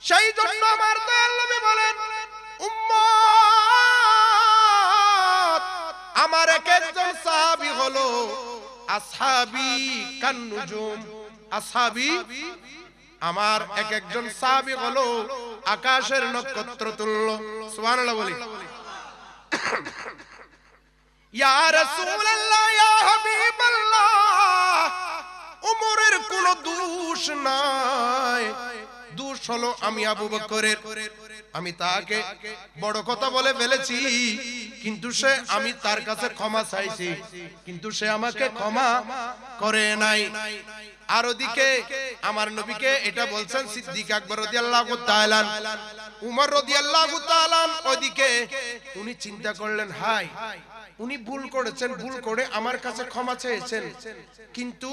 সেই জন্য আমার দয়াল নবী বলেন, উম্মত আমার এক একজন সাহাবী হলো আসহাবী কান্নুজুম, আসহাবী আমার এক একজন সাহাবী হলো আকাশের নক্ষত্র তুল্য। সুবহানাল্লাহ বলি। ইয়া রাসূলুল্লাহ, ইয়া হাবিবাল্লাহ, উমরের কোনো দোষ নাই। দোষ হলো আমি আবু বকরের। আমি তাকে বড় কথা বলে ফেলেছি, কিন্তু আমি তার কাছে ক্ষমা চাইছি, কিন্তু সে আমাকে ক্ষমা করে নাই। আর ওদিকে আমার নবীকে এটা বলছেন সিদ্দিক আকবর রাদিয়াল্লাহু তাআলা, উমর রাদিয়াল্লাহু তাআলা ওদিকে উনি চিন্তা করলেন, হাই উনি ভুল করেছেন, ভুল করে আমার কাছে ক্ষমা চেয়েছেন, কিন্তু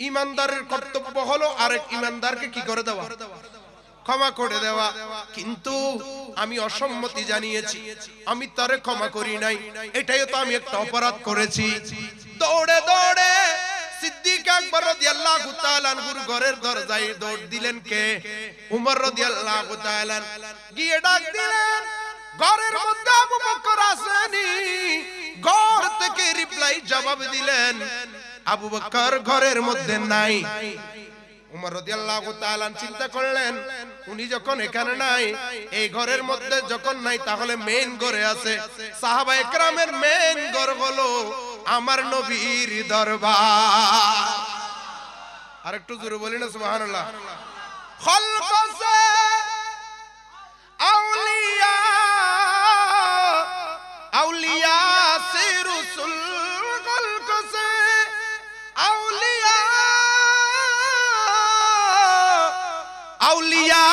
ইমানদারের কর্তব্য হলো আরেক ইমানদারকে কি করে দেওয়া, ক্ষমা করে দেওয়া। কিন্তু আমি অসম্মতি জানিয়েছি, আমি তারে ক্ষমা করি নাই, এটাই তো আমি একটা অপরাধ করেছি। দৌড়ে দৌড়ে সিদ্দিক আকবর রাদিয়াল্লাহু তাআলা আনহুর ঘরের দরজায় দৌড় দিলেন কে? উমর রাদিয়াল্লাহু তাআলা। গিয়ে ডাক দিলেন, ঘরের মধ্যে আবু বকর আসেনি। ঘর থেকে রিপ্লাই জবাব দিলেন, আবু বকর ঘরের মধ্যে নাই। উমর রাদিয়াল্লাহু তাআলা চিন্তা করলেন, উনি যখন এখানে নাই, এই ঘরের মধ্যে যখন নাই, তাহলে মেইন ঘরে আছে। সাহাবায়ে কেরামের মেইন ঘর হলো আমার নবীর দরবার। আরেকটু জোরে বলি না সুবহানাল্লাহ। খলক সে আউলিয়া, আউলিয়া সে রাসূল, খলক সে আউলিয়া, আউলিয়া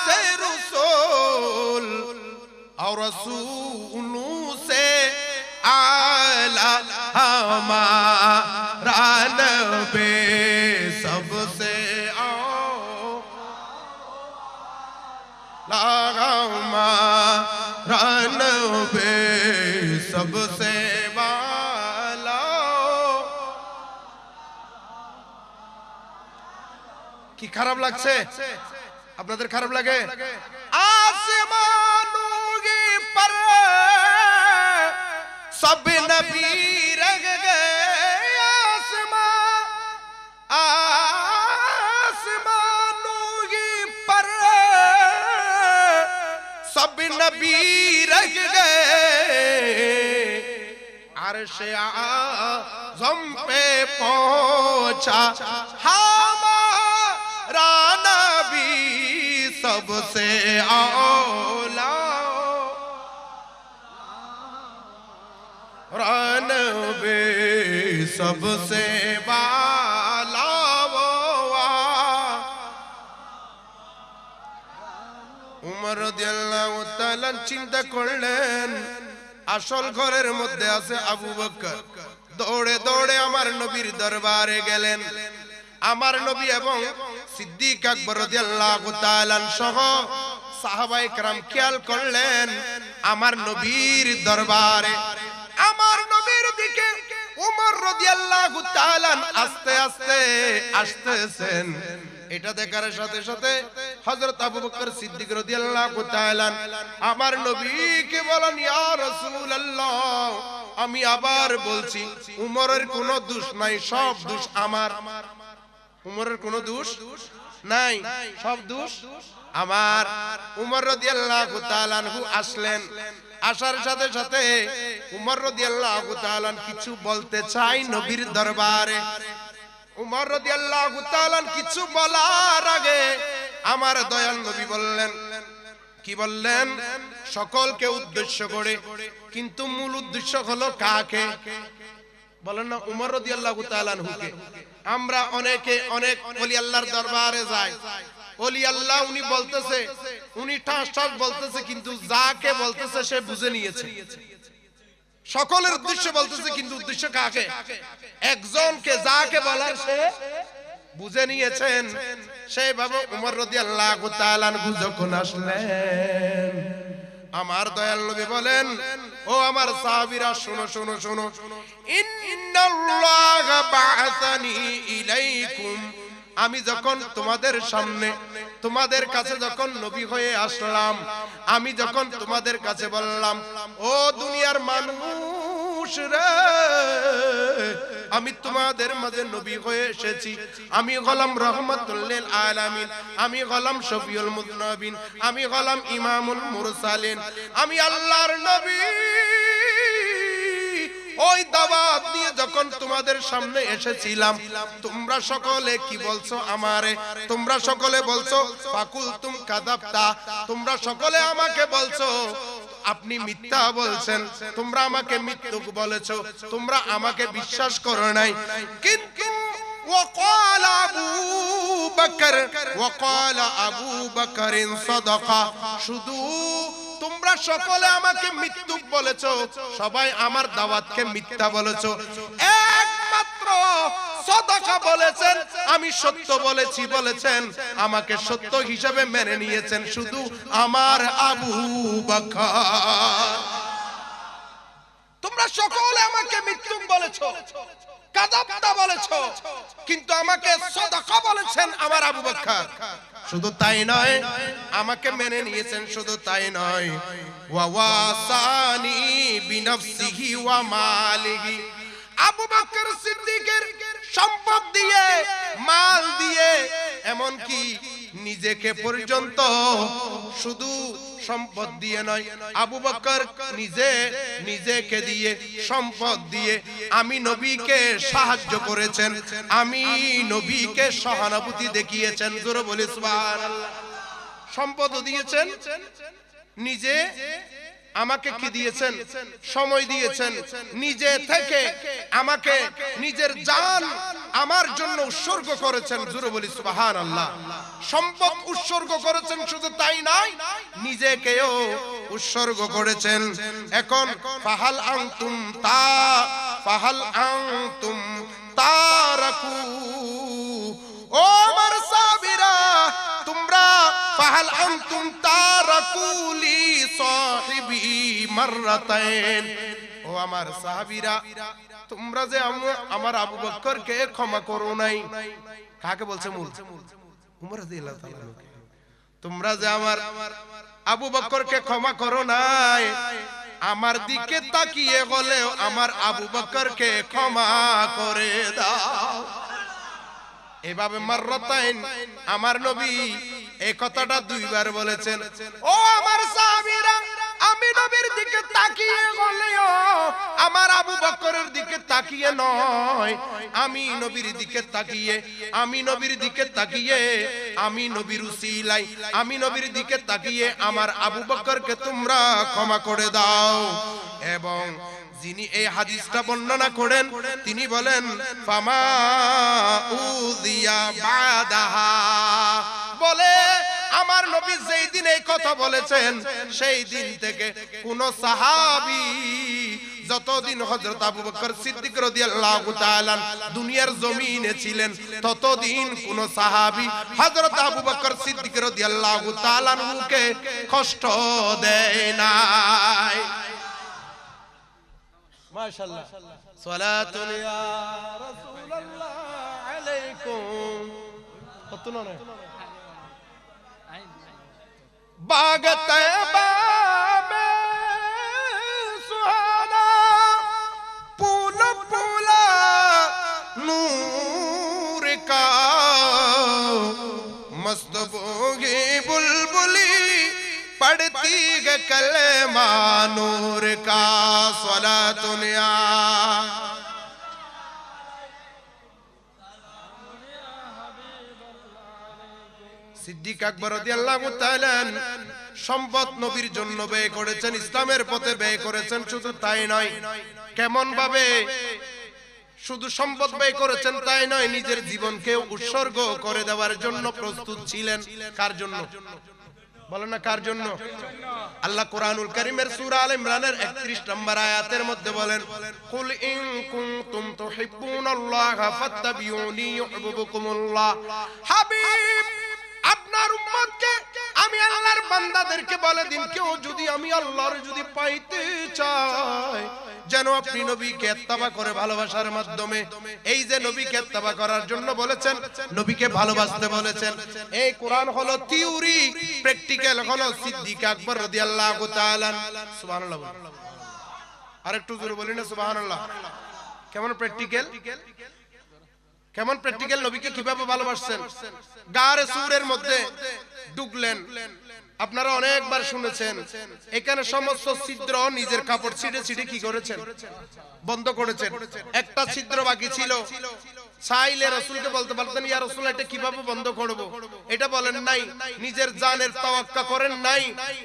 সে রাসূল, और रसूलों से आला हमारा नबी सबसे आला हमारा नबी सबसे वाला। কি খারাপ লাগছে? আপনাদের খারাপ লাগে? आसमानों के पर सब नबी रह गए, आसमानों के पर सब नबी रह गए। अर्श आज़म पे पहुंचा हमारा नबी सबसे औला, नबी सबसे वाला। उमर রাদিয়াল্লাহু তাআলা চিন্তা করলেন, আসল ঘরের মধ্যে আছে আবু বকর। দৌড়ে দৌড়ে আমার নবীর দরবারে গেলেন। আমার নবী এবং সিদ্দিক আকবর রাদিয়াল্লাহু তাআলা সহ সাহাবায়ে কেরাম খেয়াল করলেন, আমার নবীর দরবারে আমার নবীর দিকে উমর রাদিয়াল্লাহু তাআলা আস্তে আস্তে আসতেছেন। এটা দেখার সাথে সাথে হযরত আবু বকর সিদ্দিক রাদিয়াল্লাহু তাআলা আমার নবীকে বলেন, ইয়া রাসূলুল্লাহ, আমি আবার বলছি, উমরের কোনো দোষ নাই, সব দোষ আমার। উমরের কোনো দোষ নাই, সব দোষ আমার। উমর রাদিয়াল্লাহু তাআলা আনহু আসলেন। আসার সাথে সাথে উমর রাদিয়াল্লাহু তাআলা কিছু বলতে চাই নবীর দরবারে। উমর রাদিয়াল্লাহু তাআলা কিছু বলার আগে আমার দয়াল নবী বললেন, কি বললেন? সকলকে উদ্দেশ্য করে, কিন্তু মূল উদ্দেশ্য হলো কাকে? বলেন না, উমর রাদিয়াল্লাহু তাআলা আনহুকে। আমরা অনেকে অনেক ওলি আল্লাহর দরবারে যাই, ওলি আল্লাহ উনি বলতেছে, উনি ঠাস ঠাস বলতেছে, কিন্তু যাকে বলতেছে সে বুঝে নিয়েছে। সকলের উদ্দেশ্য বলতেছে, কিন্তু উদ্দেশ্য কাকে? একজনকে, যাকে বলার সে বুঝে নিয়েছেন। সেইভাবে উমর রাদিয়াল্লাহু তাআলা আনহু যখন আসলেন, আমার দয়াল নবী বলেন, ও আমার সাহাবীরা, শোনো শোনো শোনো, ইন্নাল্লাহা বা'আসানি ইলাইকুম, আমি যখন তোমাদের সামনে, তোমাদের কাছে যখন নবী হয়ে আসলাম, আমি যখন তোমাদের কাছে বললাম, ও দুনিয়ার মানুষ, মানুষ রে, আমি তোমাদের মাঝে নবী হয়ে এসেছি। আমি হলাম রহমাতুল লিল আলামিন, আমি হলাম শফিউল মুযনিবিন, আমি হলাম ইমামুল মুরসালিন। আমি আল্লাহর নবী। ওই দাওয়াত নিয়ে যখন তোমাদের সামনে এসেছিলাম, তোমরা সকলে কি বলছো আমারে? তোমরা সকলে বলছো ফাকুলতুম কাযাবতা, তোমরা সকলে আমাকে বলছো আপনি মিথ্যা বলছেন, তোমরা আমাকে মিথ্যুক বলেছো, তোমরা আমাকে বিশ্বাস করো নাই। কিন্তু وقال أبو بكر صدقا, শুধু তোমরা সকলে আমাকে মিথ্যুক বলেছো, সবাই আমার দাওয়াতকে মিথ্যা বলেছো, একমাত্র সাদাকা বলেছেন, আমি সত্য বলেছি বলেছেন, আমাকে সত্য হিসেবে মেনে নিয়েছেন শুধু আমার আবু বকর। তোমরা সকলে আমাকে মিথ্যুক বলেছো, কাযাবতা বলেছো, কিন্তু আমাকে সাদাকা বলেছেন আমার আবু বকর। শুধু তাই নয়, আমাকে মেনে নিয়েছেন, শুধু তাই নয়, ওয়া ওয়াসানি বিনফসিহি ওয়া মালিহি, আবু বকর সিদ্দিকের সম্পদ দিয়ে, মাল দিয়ে, এমন কি নিজেকে পর্যন্ত, শুধু সম্পদ দিয়ে নয়, আবু বকর নিজেকে দিয়ে, সম্পদ দিয়ে আমি নবীকে সাহায্য করেছেন, আমি নবীকে সহানুভূতি দেখিয়েছেন। জোরে বলি সুবহানাল্লাহ। সম্পদ দিয়েছেন, নিজে আমাকে কি দিয়েছেন? সময় দিয়েছেন, নিজে থেকে আমাকে নিজের জান আমার জন্য উৎসর্গ করেছেন। জোরে বলি সুবহানাল্লাহ। সম্পদ উৎসর্গ করেছেন, শুধু তাই নয়, নিজেকেও উৎসর্গ করেছেন। এখন ফাহাল আনতুম তারাকু, ও আমার সাহাবীরা, তোমরা ফাহাল আনতুম তারাকুলি সাহিবি মাররাতাইন, ও আমার সাহাবীরা, তোমরা যে আমার আবু বকরকে ক্ষমা করো নাই। কাকে বলছে? উমর রাদিয়াল্লাহু তাআলা। তোমরা যে আমার আবু বকরকে ক্ষমা করো নাই, আমার দিকে তাকিয়ে বলেও আমার আবু বকরকে ক্ষমা করে দাও। এভাবে মাররাতাইন আমার নবী এই কথাটা দুইবার বলেছেন। ও আমার সাহাবীরা, আমি নবীর দিকে তাকিয়ে বলেও আমার আবু বকরের দিকে তাকিয়ে নয়, আমি নবীর দিকে তাকিয়ে, আমি নবীর দিকে তাকিয়ে, আমি নবীর উসিলাই, আমি নবীর দিকে তাকিয়ে আমার আবু বকরকে তোমরা ক্ষমা করে দাও। এবং যিনি এই হাদিসটা বর্ণনা করেন তিনি বলেন ফামা উযিয়া বাদাহা, বলে আমার নবী যেই দিন এই কথা বলেছেন সেই দিন থেকে কোন সাহাবী, যতদিন হযরত আবু বকর সিদ্দিক রাদিয়াল্লাহু তাআলা দুনিয়ার জমিনে ছিলেন, ততদিন কোন সাহাবী হযরত আবু বকর সিদ্দিক রাদিয়াল্লাহু তাআলা কে কষ্ট দেয় নাই। মাশাআল্লাহ। সালাতুন ইয়া রাসূলুল্লাহ আলাইকুম। কত নয় बाग तैबा में सुहाना, फूल फूला नूर का, मस्त बोगी बुलबुली पढ़ती है कलमा नूर का। सलातुन या সিদ্দিক আকবর রাদিয়াল্লাহু তাআলা সম্পদ নবীর জন্য ব্যয় করেছেন, ইসলামের পথে ব্যয় করেছেন। শুধু তাই নয়, কেমন ভাবে শুধু সম্পদ ব্যয় করেছেন তাই নয়, নিজের জীবনকে উৎসর্গ করে দেওয়ার জন্য প্রস্তুত ছিলেন। কার জন্য বলেন না? কার জন্য? আল্লাহ কোরআনুল কারীমের সূরা আলে ইমরানের 31 নম্বর আয়াতের মধ্যে বলেন, কুল ইন কুনতুম তুহিব্বুনাল্লাহা ফাত্তাবিউনি ইউহিব্বুকুমুল্লাহ। হাবিব, আপনার উম্মতকে, আমি আল্লাহর বান্দাদেরকে বলে দিন, কেউ যদি আমি আল্লাহর যদি পাইতে চায়, যেন আপনি নবীকে ইত্তেবা করে ভালোবাসার মাধ্যমে, এই যে নবীকে ইত্তেবা করার জন্য বলেছেন, নবীকে ভালোবাসতে বলেছেন। এই কোরআন হলো থিওরি, প্র্যাকটিক্যাল হলো সিদ্দিক আকবর রাদিয়াল্লাহু তাআলা। সুবহানাল্লাহ। আর একটু জোরে বলি না সুবহানাল্লাহ। কেমন প্র্যাকটিক্যাল, কেমন প্র্যাকটিক্যাল, নবীকে কিভাবে ভালোবাসছেন। গারে সুরের মধ্যে ঢুকলেন, আপনারা অনেকবার শুনেছেন, এখানে সমস্ত ছিদ্র নিজের কাপড় ছিঁড়ে ছিঁড়ে কি করেছেন, বন্ধ করেছেন। একটা ছিদ্র বাকি ছিল, চাইলে রাসূলকে বলতে পারতেন, ইয়া রাসূল এটা কিভাবে বন্ধ করব, এটা বলেন নাই, নিজের জানের তাওয়াক্কা করেন নাই,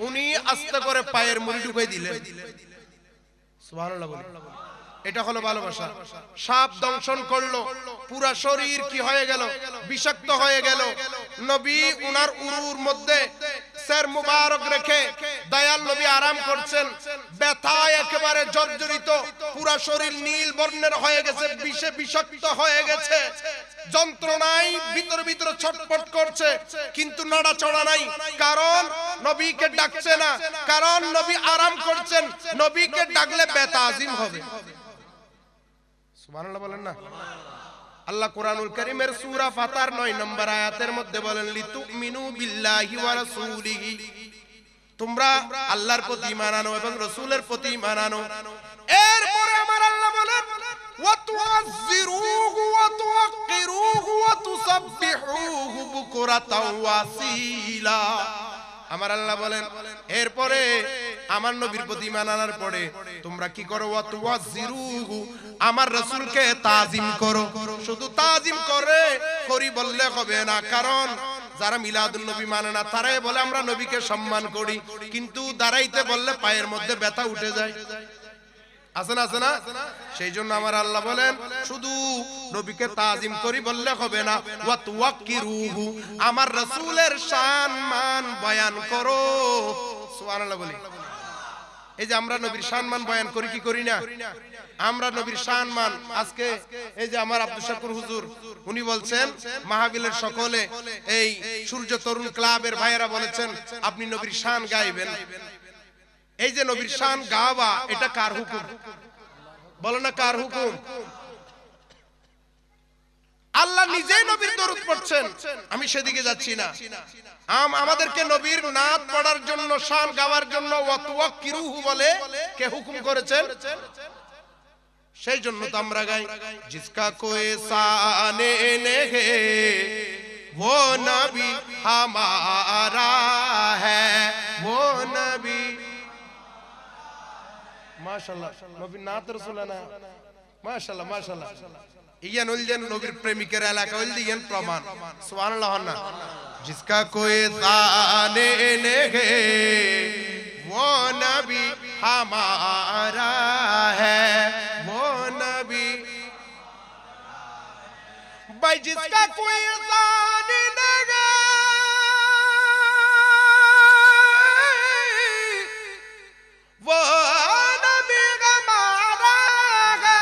উনি আস্তে করে পায়ের মুড়ি ঢুকাই দিলেন। সুবহানাল্লাহ বলি। এটা হলো ভালোবাসা। সাপ দংশন করলো, পুরা শরীর কি হয়ে গেল, বিষাক্ত হয়ে গেল। নবী উনার উরুর মধ্যে সের মুবারক রেখে দয়াল নবী আরাম করছেন, ব্যথায় একেবারে জর্জরিত, পুরা শরীর নীল বর্ণের হয়ে গেছে, বিষে বিষাক্ত হয়ে গেছে, যন্ত্রণায় ভিতরে ভিতরে ছটফট করছে, কিন্তু নড়াচড়া নাই, কারণ নবীকে ডাকছে না, কারণ নবী আরাম করছেন। নবীকে ডাকলে ব্যথা আজিম হবে। সুবহানাল্লাহ বলেন না। আল্লাহ কোরআনুল কারীমের সূরা ফাতার 9 নম্বর আয়াতের মধ্যে বলেন, লিতুমিনু বিল্লাহি ওয়া রাসূলিহি, তোমরা আল্লাহর প্রতি ঈমান আনো এবং রাসূলের প্রতি ঈমান আনো। এরপরে আমার আল্লাহ বলেন, ওয়া তুআযজিরুহু ওয়া তুওয়াক্কিরুহু ওয়া তুসাব্বিহুহু বুকরাতাও ওয়া আসীলা। আমার আল্লাহ বলেন, এরপরে আমার নবীর প্রতি ঈমান আনার পরে তোমরা কি করো, ওয়া তুওয়াজ্জিরুহু, আমার রাসূলকে তাজিম করো। শুধু তাজিম করি বললে হবে না, কারণ যারা মিলাদুন নবী মানে না তারাই বলে আমরা নবীকে সম্মান করি, কিন্তু দাঁড়াইতে বললে পায়ের মধ্যে ব্যথা উঠে যায়, আছে না, আছে না। সেই জন্য আমার আল্লাহ বলেন, শুধু নবীকে তাজিম করি বললে হবে না, ওয়া তুওয়াক্কিরুহু, আমার রাসূলের শান মান বয়ান করো। সুবহানাল্লাহ বলি। এই যে আমরা নবীর সম্মান বয়ান করি কি করি না, আমরা নবীর সম্মান। আজকে এই যে আমার আব্দুল শাকুর হুজুর, উনি বলছেন মাহফিলের সকলে, এই সূর্য তরুণ ক্লাবের ভাইয়েরা বলেছেন আপনি নবীর শান গাইবেন। এই যে নবীর শান গাওয়া, এটা কার হুকুম বলো না, কার হুকুম? আল্লাহ নিজেই নবীর দরুদ পড়ছেন, আমি সেদিকে যাচ্ছি না। আমাদেরকে নবীর নাত পড়ার জন্য, শান গাওয়ার জন্য ওয়া তুওয়াক্কিরুহু বলে কে হুকুম করেছেন? সেই জন্য তো আমরা গাই, জিসকা কোই শানে নেহে वो नबी हमारा है, वो नबी। माशाल्लाह, नबी नात रसूल ना, माशाल्लाह माशाल्लाह। ইয়ান উলজেন নবীর প্রেমিকের এলাকা উল দিয়েন প্রমাণ। সুবহানাল্লাহ না। जिसका कोई ताने नेगे वो नबी हमारा है, वो नबी भाई, जिसका कोई ताने नेगे वो नबी हमारा है,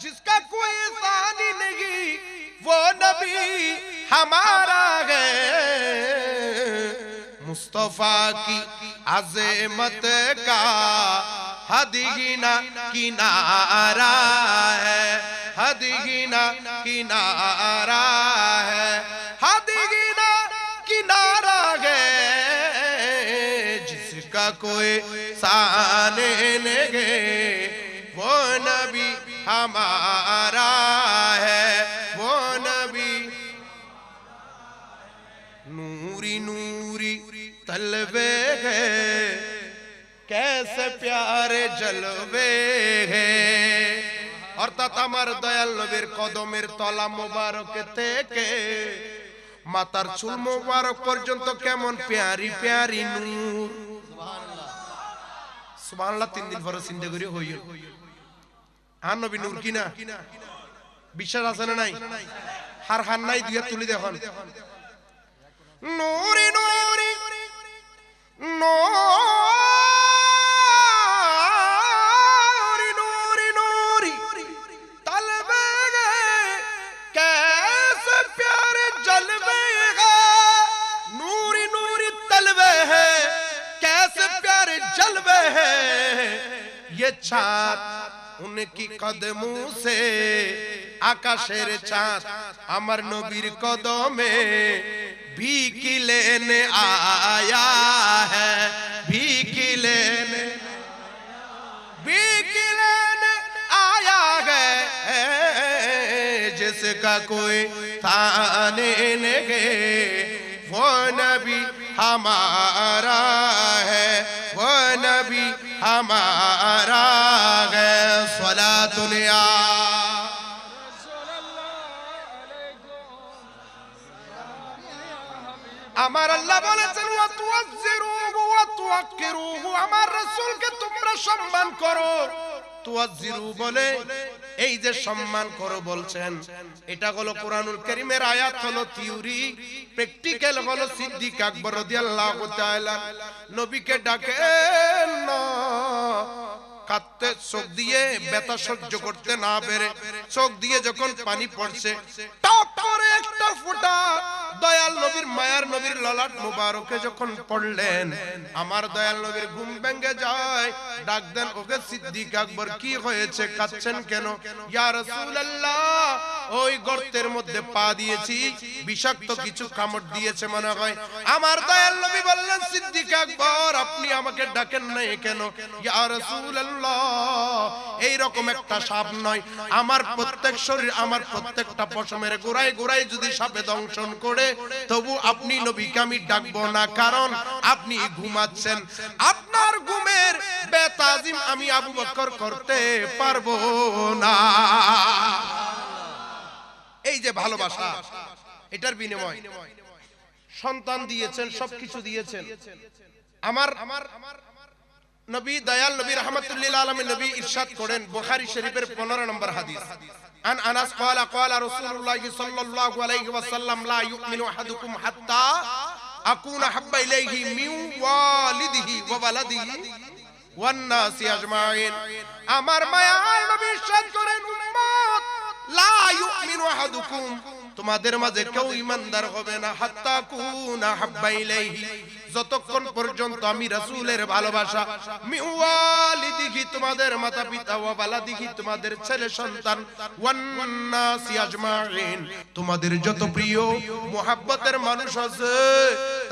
जिसका कोई ताने नहीं वो नबी हमारा है। मुस्तफा की अज़मत का हदीना किनारा है, हदीना किनारा है, हदीना किनारा है, जिसका कोई साने लगे वो नबी हमारा है, वो नबी। नूरी नूरी तलवे है, कैसे प्यारे जलवे है। অর্থাৎ আমার দয়াল নবীর কদমের তলা মোবারক থেকে মাথার চুল মোবারক পর্যন্ত কেমন প্যারি প্যারি নূর। সুবহানাল্লাহ। 3 দিন পরে চিন্তা করি হইল আর নবী নূর কিনা, বিশ্বাস আছে না নাই? হার হার নাই দুইয়া তুলি দেখুন, নূরি নূরি নূরি নূরি নূরি তলবে कैसे प्यारे जलवे है, नूरी नूरी तलवे है कैसे प्यारे जलवे है। ये चाँद उनकी कदमों से आकाशेर चाँद আমার নবীর কদমে भीख लेने आया है, भीख लेने आया है, जिसका कोई थाने नहीं, वो नबी हमारा है, वो नबी हमारा है। सलातुनिया আমার আল্লাহ বলেছেন ওয়া তুয়াজ্জিরুহু ওয়া তুওয়াক্কিরুহু, আমার রাসূলকে তোমরা সম্মান করো। তুয়াজ্জিরু বলে এই যে সম্মান করো বলছেন, এটা হলো কোরআনুল কারীমের আয়াত, হলো থিওরি। প্র্যাকটিক্যাল হলো সিদ্দিক আকবর রাদিয়াল্লাহু তাআলা নবীকে ডাকেন না, কাঁদতে, চোখ দিয়ে ব্যথা সহ্য করতে না পেরে চোখ দিয়ে যখন পানি পড়ছে, টপ করে একটা ফোঁটা দয়াল নবীর মায়ার নবীর ললাট মুবারকে যখন পড়লেন, আমার দয়াল নবীর ঘুম ভেঙে যায়। ডাক দেন, ওকে সিদ্দিক আকবর, কি হয়েছে, কাঁদছেন কেন? ইয়া রাসূলুল্লাহ, ওই গর্তের মধ্যে পা দিয়েছি, বিষাক্ত কিছু কামড় দিয়েছে মনে হয়। আমার দয়াল নবী বললেন, সিদ্দিক আকবর, আপনি আমাকে ডাকেন নাই কেন? ইয়া রাসূলুল্লাহ, এই রকম একটা সাপ নয়, আমার প্রত্যেক শরীর, আমার প্রত্যেকটা পশমের গোড়ায় গোড়ায় যদি সাপে দংশন করে, তবু আপনি নবীকে আমি ডাকবো না, কারণ আপনি ঘুমাচ্ছেন। আপনার ঘুমের বেতাজিম আমি আবু বকর করতে পারবো না। এই যে ভালোবাসা, এটার বিনিময় সন্তান দিয়েছেন, সবকিছু দিয়েছেন। আমার নবী, দয়াল নবী রাহমাতুল লিল আলামিন নবী ইরশাদ করেন, বুখারী শরীফের 15 নম্বর হাদিস, আন আনাস ক্বালা ক্বালা রাসূলুল্লাহ সাল্লাল্লাহু আলাইহি ওয়াসাল্লাম, লা ইউমিনু আহাদুকুম হাত্তা আকুনা হাব্বা ইলাইহি মিন ওয়ালিদিহি ওয়া ওয়ালাদিহি ওয়ান নাসি আজমাইন। আমার মায়ার নবী ইরশাদ করেন, উম্মত, লা ইউমিনু আহাদুকুম, তোমাদের মাঝে কেউ ঈমানদার হবে না, হাত্তা কুনা হাব্বা ইলাইহি, যতক্ষণ পর্যন্ত আমি রাসূলের ভালোবাসা, মিওয়ালিদিহি, তোমাদের মাতা পিতা, ওয়া বালাদিহি, তোমাদের ছেলে সন্তান, ওয়ান নাসি আজমাইন, তোমাদের যত প্রিয় মুহাব্বতের মানুষ আছে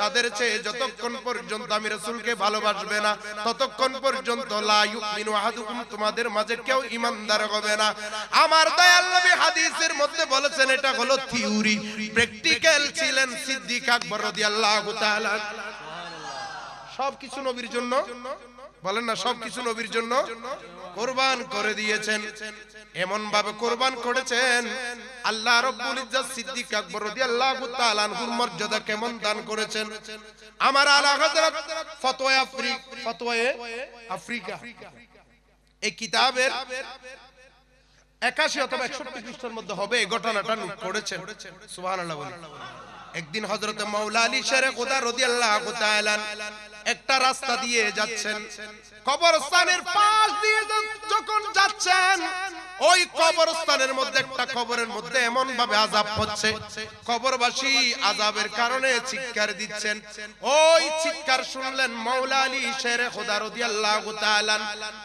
তাদের চেয়ে যতক্ষণ পর্যন্ত আমি রাসূলকে ভালোবাসবে না, ততক্ষণ পর্যন্ত লা ইউমিনু আহাদুকুম, তোমাদের মাঝে কেউ ঈমানদার হবে না। আমার দয়াল নবী হাদিসের মধ্যে বলেছেন, এটা হলো থিওরি, প্র্যাকটিক্যাল ছিলেন সিদ্দিক আকবর রাদিয়াল্লাহু তাআলা। সবকিছু নবীর জন্য, বলেন না, সবকিছু নবীর জন্য কুরবান করে দিয়েছেন। এমন ভাবে কুরবান করেছেন, আল্লাহ রাব্বুল ইজ্জত সিদ্দিক আকবর রাদিয়াল্লাহু তাআলা আনহুর মর্যাদা কেমন দান করেছেন। আমার আলা হযরত ফতোয়ায়ে আফ্রিকা এই কিতাবের 81 অথবা 61 পৃষ্ঠার মধ্যে হবে এই ঘটনাটা নোট করেছেন। সুবহানাল্লাহ বলেন। একদিন হযরত মাওলা আলী শেরে খুদা রাদিয়াল্লাহু তাআলা একটা রাস্তা দিয়ে যাচ্ছেন, কবরস্থানের পাশ দিয়ে যখন যাচ্ছেন, ওই কবরস্থানের মধ্যে একটা কবরের মধ্যে এমন ভাবে আযাব হচ্ছে, কবরবাসী আযাবের কারণে চিৎকার দিচ্ছেন। ওই চিৎকার শুনলেন মাওলা আলী শেরে খুদা রাদিয়াল্লাহু তাআলা,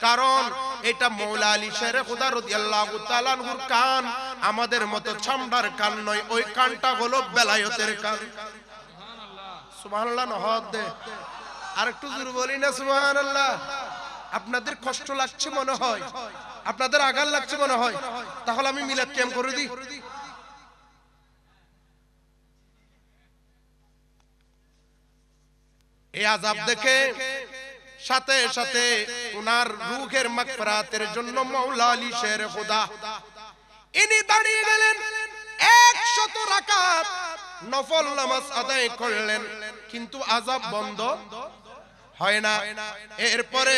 কারণ এটা মাওলা আলী শেরে খুদা রাদিয়াল্লাহু তাআলার কান আমাদের মতো চামড়ার কান নয়, ওই কানটা হলো বেলায়েতের কান। সুবহানাল্লাহ, নহদ দে আর একটু জোরে বলি না সুবহানাল্লাহ। আপনাদের কষ্ট লাগছে মনে হয়, আপনাদের আঘাত লাগছে মনে হয়, তাহলে আমি মিলাদ ক্যাম্প করে দিই। এই আযাব দেখে সাথে সাথে উনার রূহের মাগফিরাতের জন্য মাওলা আলী শেরে খুদা ইনি দাঁড়িয়ে গেলেন, 100 রাকাত নফল নামাজ আদায় করলেন, কিন্তু আযাব বন্ধ হয় না। এরপরে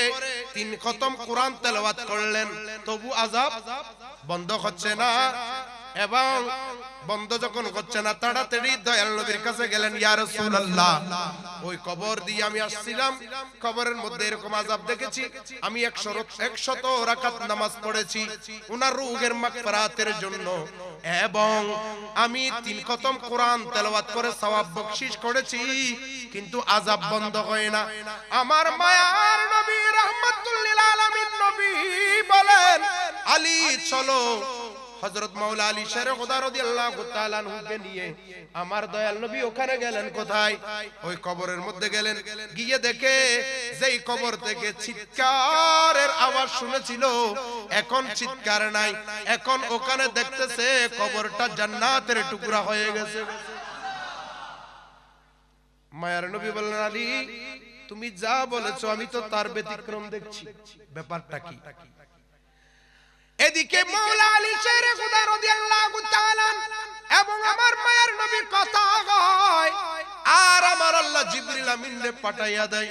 3 খতম কোরআন তেলাওয়াত করলেন, তবু আযাব বন্ধ হচ্ছে না। এবং বন্ধ যখন হচ্ছে না, তাড়াতাড়ি দয়াল নবীর কাছে গেলেন, ইয়া রাসূলুল্লাহ, ওই কবর দিয়ে আমি আসছিলাম, কবরের মধ্যে এরকম আযাব দেখেছি, আমি 100 রাকাত নামাজ পড়েছি উনার রূহের মাগফিরাতের জন্য, এবং আমি 3 খতম কোরআন তেলাওয়াত করে সওয়াব বকশিশ করেছি, কিন্তু আযাব বন্ধ হয় না। আমার মায়ার নবী রাহমাতুল লিল আলামিন নবী বলেন, আলী চলো হযরত মাওলা আলী শের খুদা রাদিয়াল্লাহু তাআলা আনহুকে নিয়ে আমার দয়াল নবী ওখানে গেলেন। কোথায়? ওই কবরের মধ্যে গেলেন। গিয়ে দেখে যেই কবর থেকে চিৎকারের আওয়াজ শুনেছিল এখন চিৎকার নাই, এখন ওখানে দেখতেছে কবরটা জান্নাতের টুকরা হয়ে গেছে। মায়ার নবী বললেন, আলী তুমি যা বলেছো আমি তো তার ব্যতিক্রম দেখছি, ব্যাপারটা কি? এদিকে মাওলা আলী শের খুদা রাদিয়াল্লাহু তাআলা এবং আমার মায়ের নবীর কথা হয়, আর আমার আল্লাহ জিবরিল আমিনকে পাঠাইয়া দেয়।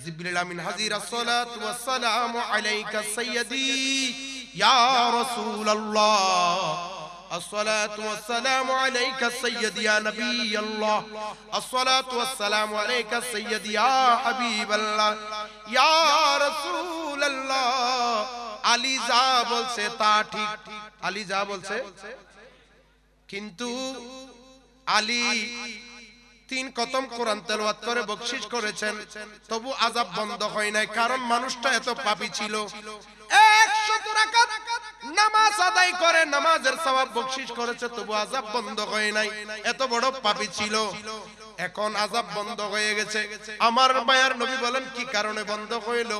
জিবরিল আমিন হাজির, আসসালাতু ওয়াসসালামু আলাইকা সাইয়্যিদি ইয়া রাসূলুল্লাহ, الصلاة والسلام عليك سيدي يا نبي الله، الصلاة والسلام عليك سيدي يا حبيب الله يا رسول الله। আলী যা বলছে তা ঠিক, আলী যা বলছে, কিন্তু আলী 3 খতম কোরআন তেলাওয়াত করে বকশিশ করেছেন, তবু আযাব বন্ধ হয় নাই। কারণ মানুষটা এত পাপী ছিল। 100 রাকাত নামাজ আদায় করে নামাজের সওয়াব বকশিশ করেছে, তবু আযাব বন্ধ হয় নাই, এত বড় পাপী ছিল। এখন আযাব বন্ধ হয়ে গেছে। আমার মায়ার নবী বলেন কি কারণে বন্ধ হইল?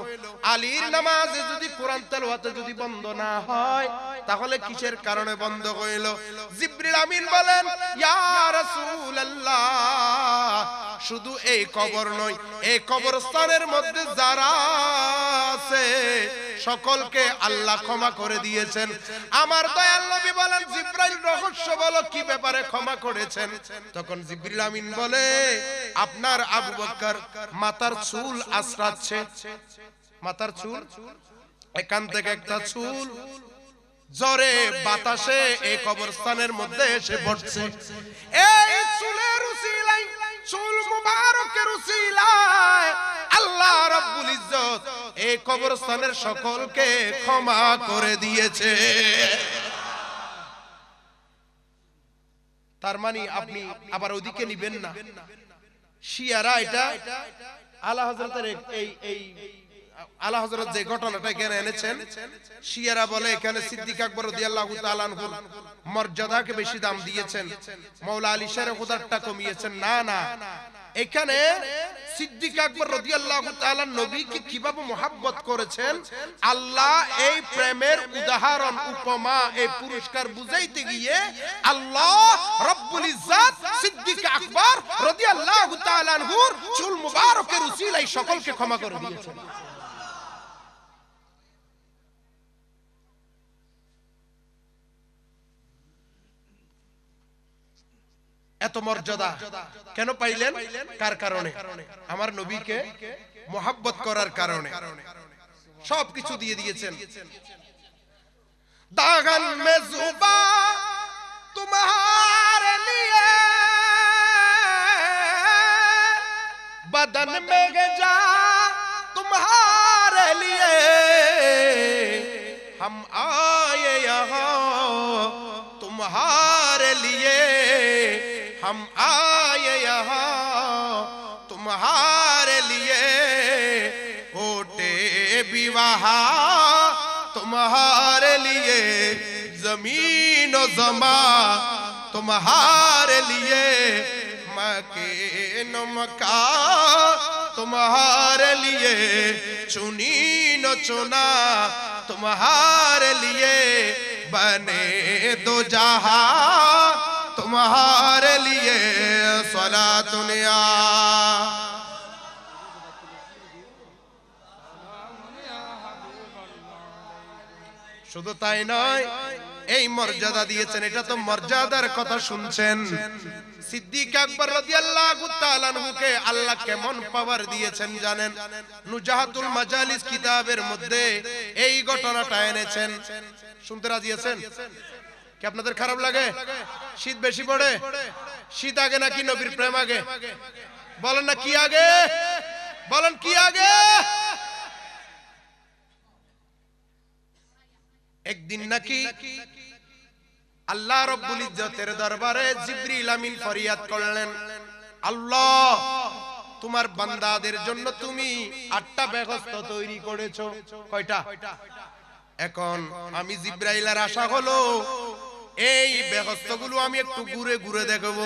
আলীর নামাজে যদি কোরআন তেলাওয়াতে যদি বন্ধ না হয় তাহলে কিসের কারণে বন্ধ হইল? জিবরিল আমিন বলেন, ইয়া রাসূলুল্লাহ, শুধু এই কবর নয়, এই কবরস্থানের মধ্যে যারা আছে সকলকে আল্লাহ ক্ষমা করে দিয়েছেন। আমার দয়াল নবী বলেন, জিবরাইল রহস্য বলো কি ব্যাপারে ক্ষমা করেছেন? তখন জিবরিল আমিন বলে, আপনার আবু বকর মাথার চুল আশ্রাচ্ছে, মাথার চুল, এখান থেকে একটা চুল জোরে বাতাসে এই কবরস্থানের মধ্যে এসে পড়ছে। এই চুলের উসিলায়, চুল মুবারকের উসিলায় আল্লাহ রাব্বুল ইজ্জত এই কবরস্থানের সকলকে ক্ষমা করে দিয়েছে। তার মানে আপনি আবার ওদিকে নিবেন না। শিয়ারা এটা আলা হযরতের এই আলা হযরত যে ঘটনাটা এখানে এনেছেন, শিয়ারা বলে এখানে সিদ্দিক আকবর রাদিয়াল্লাহু তাআলা আনহুর মর্যাদাকে বেশি দাম দিয়েছেন, মাওলা আলী শের খুদারটা কমিয়েছেন। না না, এখানে সিদ্দিক আকবর রাদিয়াল্লাহু তাআলা নবীকে কিভাবে মুহাব্বত করেছেন, আল্লাহ এই প্রেমের উদাহরণ উপমা এই পুরস্কার বুঝাইতে গিয়ে আল্লাহ রব্বুল ইজ্জত সিদ্দিক আকবর রাদিয়াল্লাহু তাআলা আনহুর চুল মুবারকের উসিলায় সকলকে ক্ষমা করে দিয়েছেন। এত মর্যাদা কেন পাইলেন? কার কারণে? আমার নবীকে মুহাব্বত করার কারণে সবকিছু দিয়ে দিয়েছেন। দাগন মে জুবা তোমারে লিয়ে, বদন মে গজা तुम्हारे लिए, हम आए यहाँ तुम्हारे लिए, हम आए यहाँ तुम्हारे लिए, ओटे विवाहा तुम्हारे लिए, जमीन और जमा तुम्हारे लिए, मके नमका तुम्हारे लिए, चुनी न चुना तुम्हारे लिए, बने दो जहां तुम्हारे लिए, सलातुनिया। শুধু তাই নয়, এই মর্যাদা দিয়েছেন, এটা তো মর্যাদার কথা শুনছেন। সিদ্দিক আকবর রাদিয়াল্লাহু তাআলা আনহুকে আল্লাহ কেমন পাওয়ার দিয়েছেন জানেন? নুজাহাতুল মাজালিস কিতাবের মধ্যে এই ঘটনাটা এনেছেন। শুনতে রাজি আছেন? কি আপনাদের খারাপ লাগে? শীত বেশি পড়ে? শীত আগে নাকি নবীর প্রেম আগে? বলেন না কি আগে? বলেন কি আগে? একদিন নাকি আল্লাহ রব্বুল ইজ্জতের দরবারে জিবরিল আমিন ফরিয়াদ করলেন, আল্লাহ তোমার বান্দাদের জন্য তুমি 8টা বেহেশত তৈরি করেছো। কয়টা? এখন আমি জিব্রাইলের আশা হলো এই বেহেশতগুলো আমি একটু ঘুরে ঘুরে দেখব,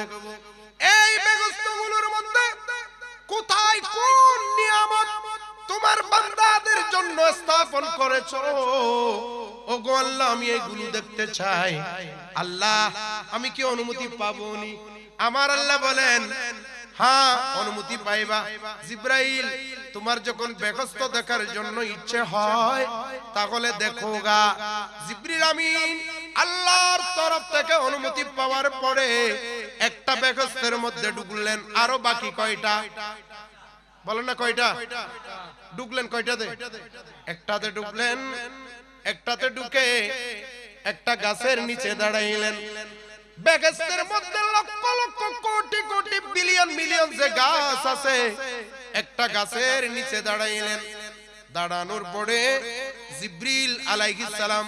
এই বেহেশতগুলোর মধ্যে কোথায় কোন নিয়ামত তোমার বান্দাদের জন্য স্থাপন করেছো। ওগো আল্লাহ, আমি এইগুলো দেখতে চাই। আল্লাহ, আমি কি অনুমতি পাবোনি? আমার আল্লাহ বলেন, হ্যাঁ অনুমতি পাইবা। জিব্রাইল, তোমার যখন বেহেশত দেখার জন্য ইচ্ছে হয় তাহলে দেখো গা। জিবরিল আমিন আল্লাহর তরফ থেকে অনুমতি পাওয়ার পরে একটা বেহেশতের মধ্যে ঢুকলেন। আরো বাকি কয়টা বলেন না, কয়টা ঢুকলেন? কয়টাতে? একটাতে ঢুকলেন। একটাতে ঢুকে একটা গাছের নিচে দাঁড়াইলেন। বেহেশতের মধ্যে লক্ষ লক্ষ কোটি কোটি বিলিয়ন মিলিয়ন যে গাছ আছে, একটা গাছের নিচে দাঁড়াইলেন। দাঁড়ানোর পরে জিবরিল আলাইহিস সালাম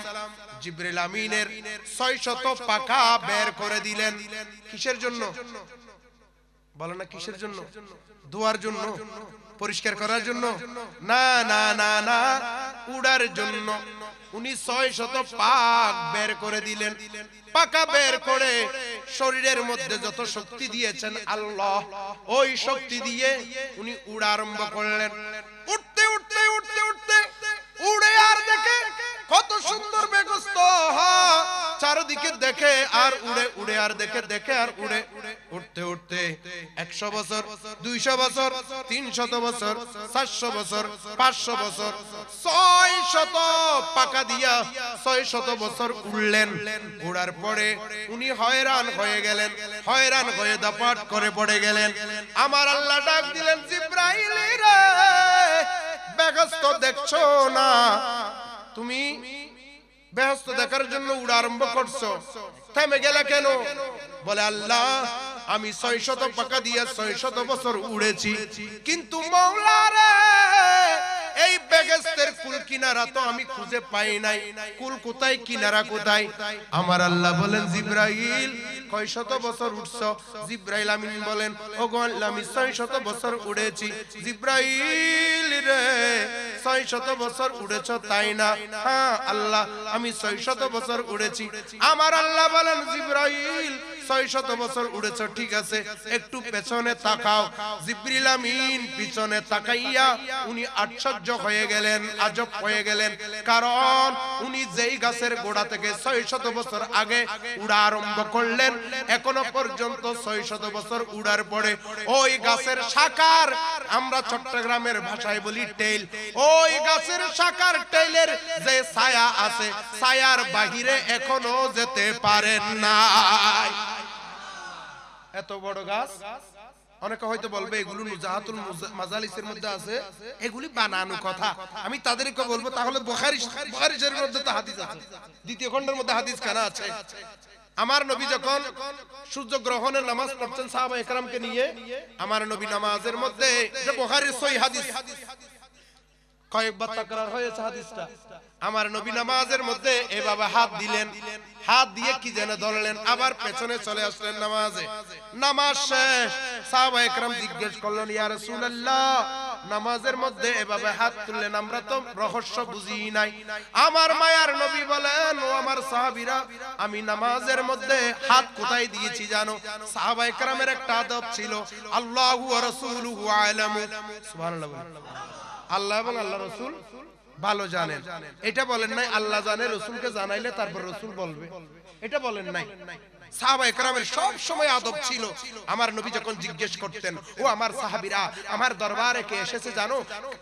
জিবরিল আমিনের 600 পাখা বের করে দিলেন। কিসের জন্য বলো না? কিসের জন্য? ধোয়ার জন্য, পরিষ্কার করার জন্য? না না না না, উড়ার জন্য। উনি 600 পাক বের করে দিলেন। পাকা বের করে শরীরের মধ্যে যত শক্তি দিয়েছেন আল্লাহ, ওই শক্তি দিয়ে উনি উড়া আরম্ভ করলেন। উঠতে উঠতে উঠতে উঠতে উড়ে আর দেখে কত সুন্দর বেহেশত। চারদিকে দেখে আর উড়ে, উড়ে আর দেখে, দেখে আর উড়ে। উঠতে উঠতে 100 বছর, 200 বছর, 300 বছর, 400 বছর, 500 বছর, 600 পাকা দিয়া 600 বছর উড়লেন। উড়ার পরে উনি হয়রান হয়ে গেলেন। হয়রান হয়ে দাপাট করে পড়ে গেলেন। আমার আল্লাহ ডাক দিলেন, জিবরাইল রে, বেহেশত দেখছো না? তুমি বেহেশত দেখার জন্য উড়া আরম্ভ করছো, থেমে গেলে কেন? বলে, আল্লাহ, আমি 600 পাকা দিয়ে 600 বছর উড়েছি, কিন্তু মাওলা রে, এই বেহেশতের কুল কিনারা তো আমি খুঁজে পাই নাই। কুল কোথায়, কিনারা কোথায়? আমার আল্লাহ বলেন, জিবরাইল, কয় শত বছর উঠছো? জিবরাইল আমিন বলেন, ওগো আল্লাহ, আমি 600 বছর উড়েছি। জিবরাইল রে, 600 বছর উড়েছো তাই না? হ্যাঁ আল্লাহ, আমি 600 বছর উড়েছি। আমার আল্লাহ বলেন, জিবরাইল, 600 বছর উড়েছো, ঠিক আছে, একটু পেছনে তাকাও। জিবরিল আমিন পিছনে তাকাইয়া উনি আশ্চর্য হয়ে গেলেন, আজব হয়ে গেলেন। কারণ উনি যেই গাছের গোড়া থেকে 600 বছর আগে উড়া আরম্ভ করলেন, এখনো পর্যন্ত 600 বছর উড়ার পরে ওই গাছের শাখার, আমরা চট্টগ্রামের ভাষায় বলি টেইল, ওই গাছের শাখার টেইলের যে ছায়া আছে, ছায়ার বাহিরে এখনো যেতে পারেন না। এত বড় গাছ। অনেকে হয়তো বলবে এগুলো নুজাহাতুল মাজালিসের মধ্যে আছে, এগুলি বানানো কথা। আমি তাদেরকে বলবো, তাহলে বুখারী শরীফের মধ্যে তো হাদিস আছে, দ্বিতীয় খণ্ডের মধ্যে হাদিস কেন আছে? আমার নবী যখন সূর্য গ্রহণের নামাজ পড়তেন সাহাবায়ে কেরামকে নিয়ে, আমার নবী নামাজের মধ্যে, এটা বুখারীর সহিহ হাদিস, কয়েকবার তাকরার হয়েছে হাদিসটা। আমার নবী নামাজের মধ্যে এভাবে হাত দিলেন, হাত দিয়ে কি যেন ধরলেন, আবার পেছনে চলে আসলেন নামাজে। নামাজ শেষ, সাহাবায়ে কেরাম জিজ্ঞেস করলেন, ইয়া রাসূলুল্লাহ, নামাজের মধ্যে এভাবে হাত তুললেন, আমরা তো রহস্য বুঝি নাই। আমার মায়ার নবী বলেন, ও আমার সাহাবীরা, আমি নামাজের মধ্যে হাত কোথায় দিয়েছি জানো? সাহাবায়ে কেরামের একটা আদব ছিল, আল্লাহু ওয়া রাসূলুহু আ'লামু। সুবহানাল্লাহ। আল্লাহ এবং আল্লাহ রাসূল ভালো জানেন। এটা বলেন নাই আল্লাহ জানে, রাসূলকে জানাইলে তারপর রাসূল বলবে, এটা বলেন নাই। সাহাবায়ে কেরামের সব সময় আদব ছিল। আমার নবী যখন জিজ্ঞেস করতেন, ও আমার সাহাবীরা, আমার দরবারে কে এসেছে জানো?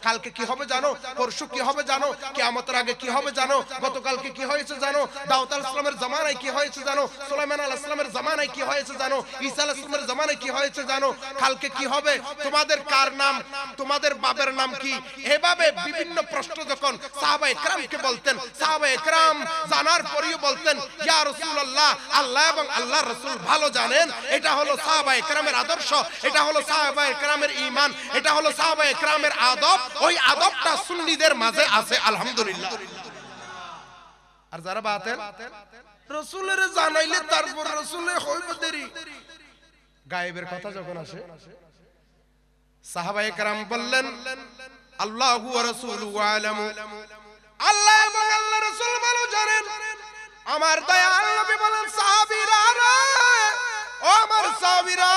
কালকে কি হবে জানো? পরশু কি হবে জানো? কিয়ামতের আগে কি হবে জানো? গতকালকে কি হয়েছে জানো? দাউদ আলাইহিস সালামের জামানায় কি হয়েছে জানো? সুলাইমান আলাইহিস সালামের জামানায় কি হয়েছে জানো? ঈসা আলাইহিস সালামের জামানায় কি হয়েছে জানো? কালকে কি হবে? তোমাদের কার নাম? তোমাদের বাবার নাম কি? এভাবে বিভিন্ন প্রশ্ন যখন সাহাবায়ে কেরামকে বলতেন, সাহাবায়ে কেরাম জানার পরেও বলতেন, ইয়া রাসূলুল্লাহ, আল্লাহ এবং আল্লাহর রাসূল ভালো জানেন। এটা হলো সাহাবায়ে কেরামের আদর্শ, এটা হলো সাহাবায়ে কেরামের ঈমান, এটা হলো সাহাবায়ে কেরামের আদব। ওই আদবটা সুন্নিদের মাঝে আছে, আলহামদুলিল্লাহ। আর যারা বাতেল, রাসূলের জানাইলে তারপর রাসূলে হইবে দেরি। গায়েবের কথা যখন আসে, সাহাবায়ে কেরাম বললেন, আল্লাহু ওয়া রাসূলুহু আ'লামু, আল্লাহ এবং আল্লাহর রাসূল ভালো জানেন। আমার দয়াল নবী বলেন, সাহাবীরা ও আমার সাহাবীরা,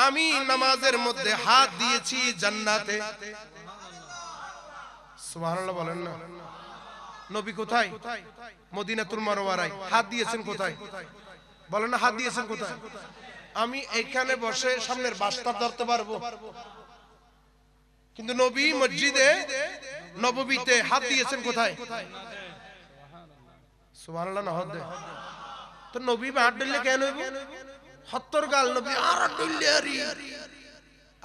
আমি নামাজের মধ্যে হাত দিয়েছি জান্নাতে। সুবহানাল্লাহ বলেন না। নবী কোথায়? মদিনাতুল মুনাওয়ারায়। হাত দিয়েছেন কোথায়? বলেন না, হাত দিয়েছেন কোথায়? আমি এখানে বসে সামনের বাসটা ধরতে পারবো, কিন্তু নবী মসজিদে নববীতে হাত দিয়েছেন কোথায়? সুবহানাল্লাহ না হদে তো নবী হাত দিলে কেন হইব? হত্তর গাল নবী আর দিলে আরি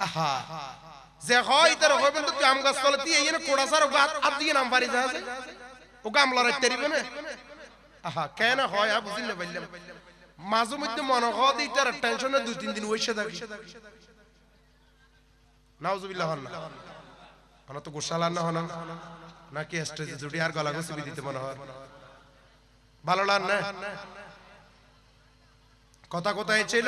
আহা যে হয় তার হইবেন তো আম গাছ তলে দিয়ে এনে কোড়া সার গাছ আপ দিয়ে নাম পারি যায় ও গামলা রাখতে পারিবে না। আহা কেন হয় বুঝিন না বললাম। মাঝে মধ্যে মনে হয় এটার টেনশনে 2-3 দিন ওইসে থাকি। নাউজুবিল্লাহ না ana তো গোশালা না হনা নাকি স্টেজে জুড়ি আর গলা গসবি দিতে মনে হয় ভালো লাগ না। কথা কোথায় ছিল?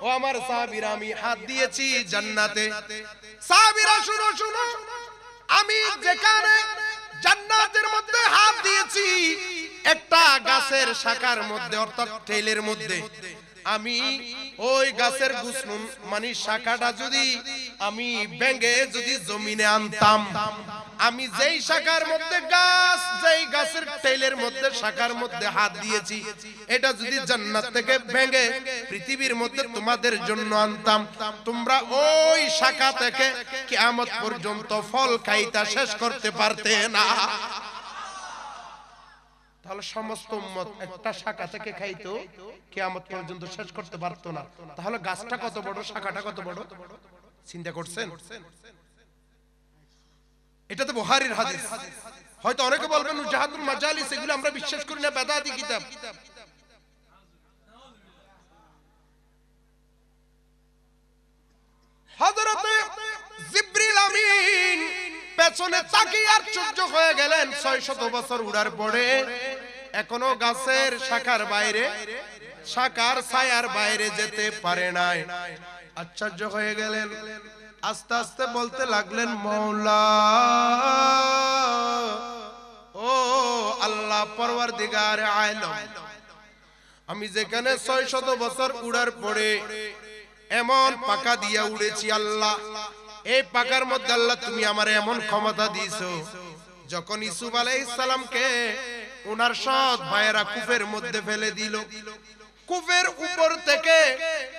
ও আমার সাহাবীরা, আমি হাত দিয়েছি জান্নাতে। সাহাবীরা শুনো শুনো, আমি যেখানে জান্নাতের মধ্যে হাত দিয়েছি একটা গাছের শাখার মধ্যে, অর্থাৎ টেলের মধ্যে। আমি ওই গাছের গুছনুন মানে শাখাটা যদি আমি ভেঙে যদি জমিনে আনতাম, আমি যেই শাখার মধ্যে গাছ, যেই গাছের টেলের মধ্যে শাখার মধ্যে হাত দিয়েছি, এটা যদি জান্নাত থেকে ভেঙে পৃথিবীর মধ্যে তোমাদের জন্য আনতাম, তোমরা ওই শাখা থেকে কিয়ামত পর্যন্ত ফল খাইতা শেষ করতে পারতে না। তাহলে সমস্ত উম্মত একটা শাখা থেকে খাইতো, কিয়ামত পর্যন্ত শেষ করতে পারতো না। তাহলে গাছটা কত বড়, শাখাটা কত বড় চিন্তা করছেন? এটা তো বুখারীর হাদিস। হয়তো অনেকে বলবেন জাহাতুল মাজালিস, এগুলো আমরা বিশ্বাস করি না, বেদাতি কিতাব। হযরত জিবরিল আমিন পেছনে তাকিয়ে আশ্চর্য হয়ে গেলেন। 600 বছর উড়ার পরে এখনো গাছের শাখার বাইরে, শাখার ছায়ার বাইরে যেতে পারে নাই। আশ্চর্য হয়ে গেলেন। আস্তে আস্তে বলতে লাগলেন, মওলা ও আল্লাহ পরওয়ারদিগার আলম, আমি যেখানে 600 বছর উড়ার পরে এমন পাকা দিয়া উড়েছি আল্লাহ, এই পাকার মধ্যে আল্লাহ তুমি আমারে এমন ক্ষমতা দিয়েছো, যখন ইউসুফ আলাইহিস সালামকে ওনার সৎ ভাইয়েরা কূপের মধ্যে ফেলে দিল, কূপের উপর থেকে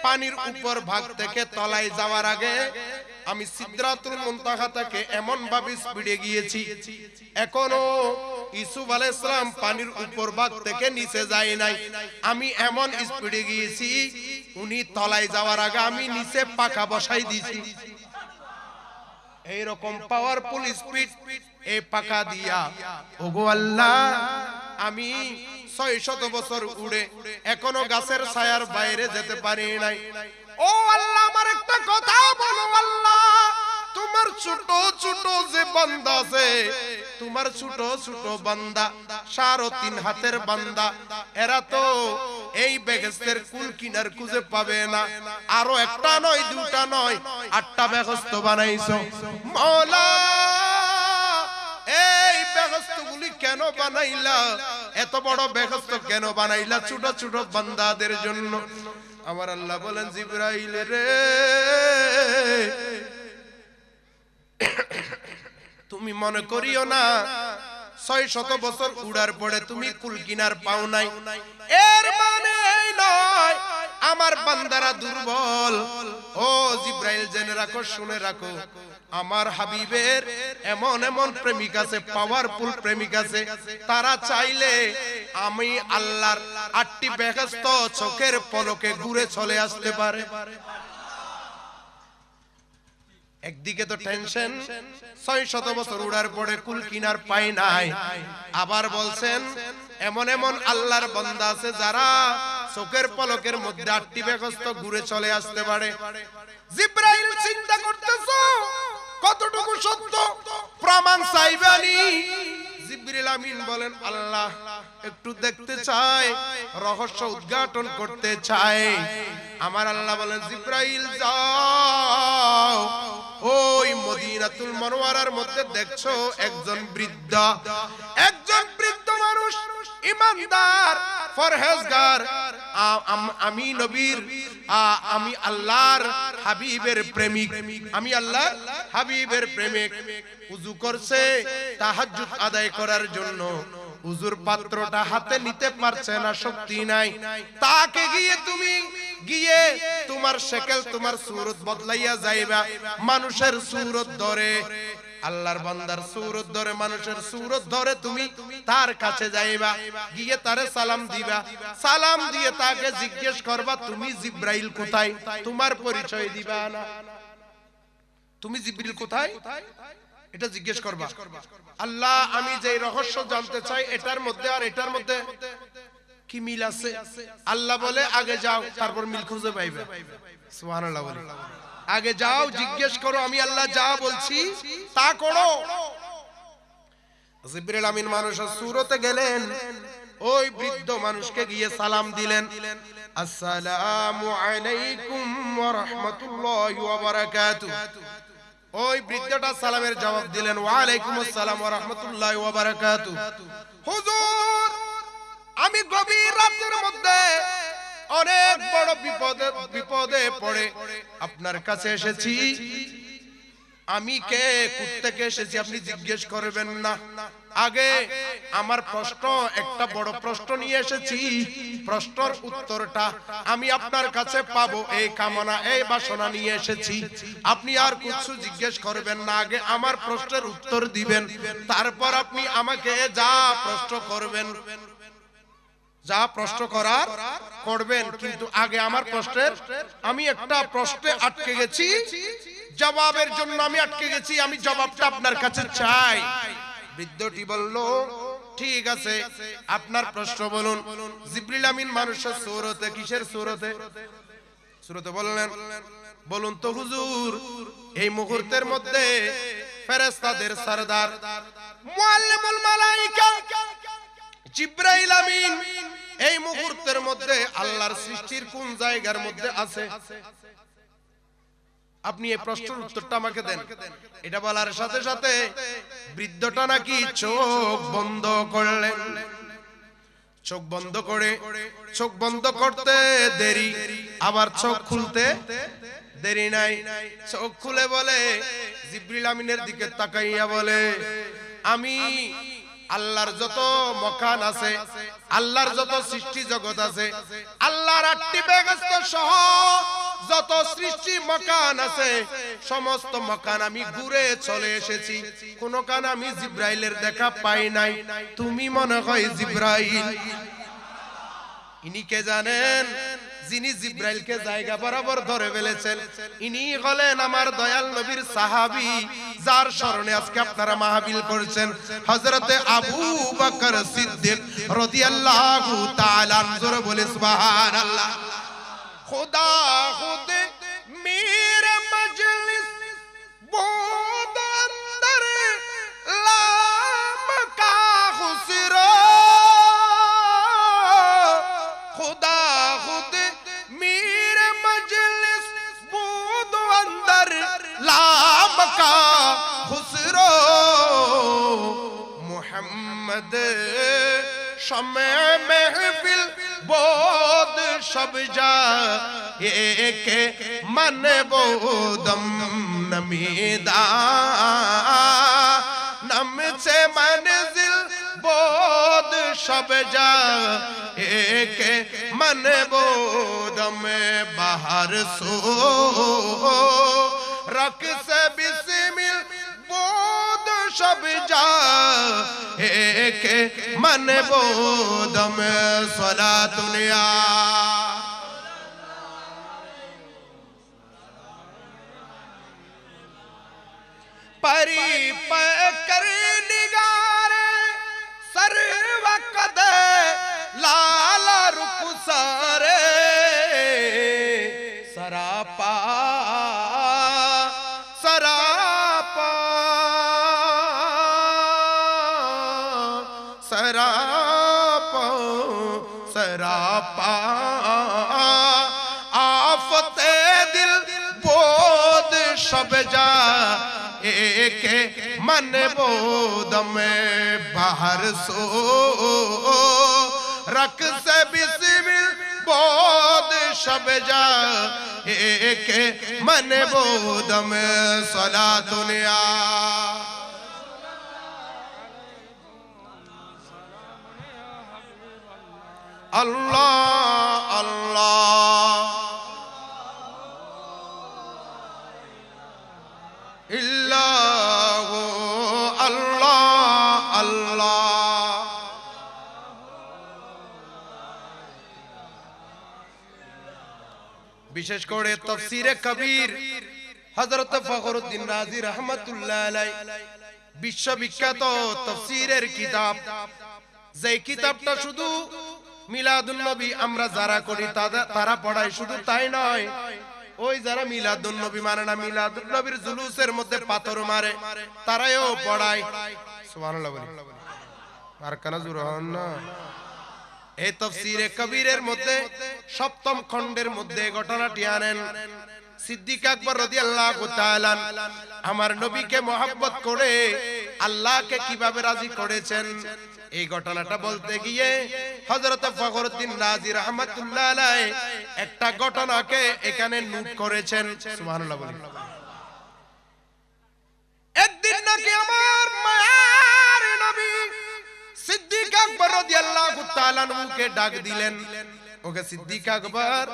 পানির উপর ভাগ থেকে তলায় যাওয়ার আগে আমি সিদরাতুল মুনতাহা থেকে এমন ভাবে স্পিডে গিয়েছি, এখনো ইউসুফ আলাইহিস সালাম পানির উপর ভাগ থেকে নিচে যায় নাই। আমি এমন স্পিডে গিয়েছি, উনি তলায় যাওয়ার আগে আমি নিচে পাকা বসাই দিয়েছি। এইরকম পাওয়ারফুল স্পিড এই পাকা দিয়া। ওগো আল্লাহ, আমি 600 বছর উড়ে এখনো গাছের ছায়ার বাইরে যেতে পারি নাই। ও আল্লাহ, আমার একটা কথা বলো আল্লাহ, তোমার ছোট ছোট যে বান্দা আছে, তোমার ছোট ছোট বান্দা, 3.5 হাতের বান্দা, এরা তো এই বেহেশতের কুল কিনার খুঁজে পাবে না। আরো একটা নয়, দুটা নয়, 8টা বেহেশত বানাইছো মাওলা। এই বেহেশতগুলি কেন বানাইলা? এত বড় বেহেশত কেন বানাইলা ছোট ছোট বান্দাদের জন্য? আমার আল্লাহ বলেন, জিবরাইল রে, তুমি মনে করিও না 600 বছর উড়ার পরে তুমি কুল কিনার পাও নাই, এর মানে এই নয় আমার বান্দারা দুর্বল। ও জিবরাইল, জেনে রাখো, শুনে রাখো, আমার হাবিবের এমন এমন প্রেমিক আছে, পাওয়ারফুল প্রেমিক আছে, তারা চাইলে আমি আল্লাহর 8টি বেহেশত চোখের পলকে ঘুরে চলে আসতে পারে। একদিকে তো টেনশন, 600 বছর উড়ার পরে কুল কিনার পাই নাই, আবার বলছেন এমন এমন আল্লাহর বান্দা আছে যারা চোখের পলকের মধ্যে 8টি বেহেশত ঘুরে চলে আসতে পারে। জিবরাইল চিন্তা করতেছো কতটুকু সত্য, প্রমাণ চাইবানি? জিবরিল আমিন বলেন, আল্লাহ একটু দেখতে চাই, রহস্য উদ্ঘাটন করতে চাই। আমার আল্লাহ বলেন, জিবরাইল যাও, ওই মদিনা মদিনাতুল মুনাওয়ারার মধ্যে দেখছো একজন বৃদ্ধ মানুষ, ইমানদার, পরহেজগার, আমি নবীর আমি আল্লাহর হাবিবের প্রেমিক, আমি আল্লাহর হাবিবের প্রেমিক। ওযু করছে তাহাজ্জুদ আদায় করার জন্য, উজুর পাত্রটা হাতে নিতে পারছে না, শক্তি নাই। তাকে গিয়ে তোমার শেকেল, তোমার সুরত বদলাইয়া যাইবা, মানুষের সুরত ধরে, আল্লাহর বান্দার সুরত ধরে, মানুষের সুরত ধরে তুমি তার কাছে যাইবা, গিয়ে তারে সালাম দিবা, সালাম দিয়ে তাকে জিজ্ঞেস করবা তুমি জিব্রাইল কোথায়, তোমার পরিচয় দিবা না, তুমি জিব্রাইল কোথায় এটা জিজ্ঞেস করবা। আল্লাহ আমি যে রহস্য জানতে চাই এটার মধ্যে আর এটার মধ্যে কি মিল আছে? আল্লাহ বলে আগে যাও, তারপর মিল খুঁজে পাইবে। সুবহানাল্লাহ বলে আগে যাও, জিজ্ঞেস করো, আমি আল্লাহ যা বলছি তা করো। জিবরিল আমিন মানুষের সুরতে গেলেন, ওই বৃদ্ধ মানুষকে গিয়ে সালাম দিলেন, আসসালামু আলাইকুম ওয়া রাহমাতুল্লাহি ওয়া বারাকাতুহু। ওই বৃদ্ধটা সালামের জবাব দিলেন, ওয়া আলাইকুম আসসালাম ওয়া রাহমাতুল্লাহি ওয়া বারাকাতুহু। হুজুর, আমি গভীর রাতের মধ্যে অনেক বড় বিপদে পড়ে আপনার কাছে এসেছি। আমি কে, কোথা থেকে এসেছি আপনি জিজ্ঞেস করবেন না, আগে আমার প্রশ্ন, একটা বড় প্রশ্ন নিয়ে এসেছি, প্রশ্নের উত্তরটা আমি আপনার কাছে পাবো এই কামনা, এই বাসনা নিয়ে এসেছি। আপনি আর কিছু জিজ্ঞেস করবেন না, আগে আমার প্রশ্নের উত্তর দিবেন, তারপর আপনি আমাকে যা প্রশ্ন করবেন, যা প্রশ্ন করার করবেন, কিন্তু আগে আমার প্রশ্নের, আমি একটা প্রশ্নে আটকে গেছি, জবাবের জন্য আমি আটকে গেছি, আমি জবাবটা আপনার কাছে চাই। বৃদ্ধটি বলল, ঠিক আছে আপনার প্রশ্ন বলুন। জিবরিল আমিন মানুষের সূরতে, কিসের সূরতে? সূরতে বললেন, বলুন তো হুজুর, এই মুহূর্তের মধ্যে ফেরেশতাদের সরদার মুআল্লিমুল মালায়েকা জিবরাইল আমিন এই মুহূর্তের মধ্যে আল্লাহর সৃষ্টির কোন জায়গার মধ্যে আছে? আপনি এই প্রশ্নের উত্তরটা আমাকে দেন। এটা বলার সাথে সাথে বৃদ্ধটা নাকি চোখ বন্ধ করলেন। চোখ বন্ধ করতে দেরি, আবার চোখ খুলতে দেরি নাই। চোখ খুলে বলে, জিবরিল আমিনের দিকে তাকাইয়া বলে, আমি আল্লাহর যত মকান আছে, আল্লাহর যত সৃষ্টি জগৎ আছে, আল্লাহর 8টি বেহেশত সহ যত সৃষ্টি মকান আছে, সমস্ত মকান আমি ঘুরে চলে এসেছি, কোন কান আমি জিবরাইলের দেখা পাই নাই। তুমি মনে হয় জিবরাইল। ইনি কে জানেন? যিনি জিবরাইলকে জায়গা বরাবর ধরে ফেলেছেন, ইনি হলেন আমার দয়াল নবীর সাহাবী, যার স্মরণে আজকে আপনারা মাহফিল করছেন, হযরতে আবু বকর সিদ্দিক রাদিয়াল্লাহু তাআলা আনহু। বলে সুবহানাল্লাহ। खुदा खुद मेरे मजलिस बहुत अंदर लाम का खुसरो, खुदा खुद मेरे मजलिस बहुत अंदर लाम का खुसरो, मोहम्मद शमे महफिल बोध शब जा एक मन बोदम नमीदा, नम से मंजिल बोध शब जा एक मन बोदम बाहर सो रख से बिस्मिल बोध शब जा एक मन बोदम सलातुनिया। परी पकर निगारे सर वक़द लाला रुख सारे, सरापा सरापा सरापा सरापा आफते दिल बोध शब जा एक मन बोदम बाहर सो रख से बिस्मिल बोद शब जा एक मन बोदम सला दुनिया अल्लाह अल्लाह इल्लाह अल्लाह अल्लाह। विशेष করে তফসিরে কবির হযরত ফখরুদ্দিন রাজি রাহমাতুল্লাহ আলাইহি বিশ্ববিখ্যাত তফসিরের কিতাব, যে কিতাবটা শুধু মিলাদুন নবী আমরা যারা করি তারা পড়ায়, শুধু তাই নয়, ওই যারা মিলাদুন নবী মানে না, মিলাদুন নবীর জুলুসের মধ্যে পাথর মারে, তারাও পড়ায়। সুবহানাল্লাহ বলি আর কানা জোর হন না। এই তাফসীরে কবীরের মধ্যে সপ্তম খণ্ডের মধ্যে ঘটনাটি আনেন। সিদ্দিক আকবর রাদিয়াল্লাহু তাআলা আমার নবীকে মহব্বত করে আল্লাহকে কিভাবে রাজি করেছেন, এই ঘটনাটা বলতে গিয়ে হযরত ফখরুদ্দিন রাজি রাহমাতুল্লাহ আলাইহি একটা ঘটনাকে এখানে নোট করেছেন। সুবহানাল্লাহ বলি। একদিন নাকি আমার মায়ার নবী সিদ্দিক আকবর রাদিয়াল্লাহু তাআলা কে ডাক দিলেন, ওকে সিদ্দিক আকবর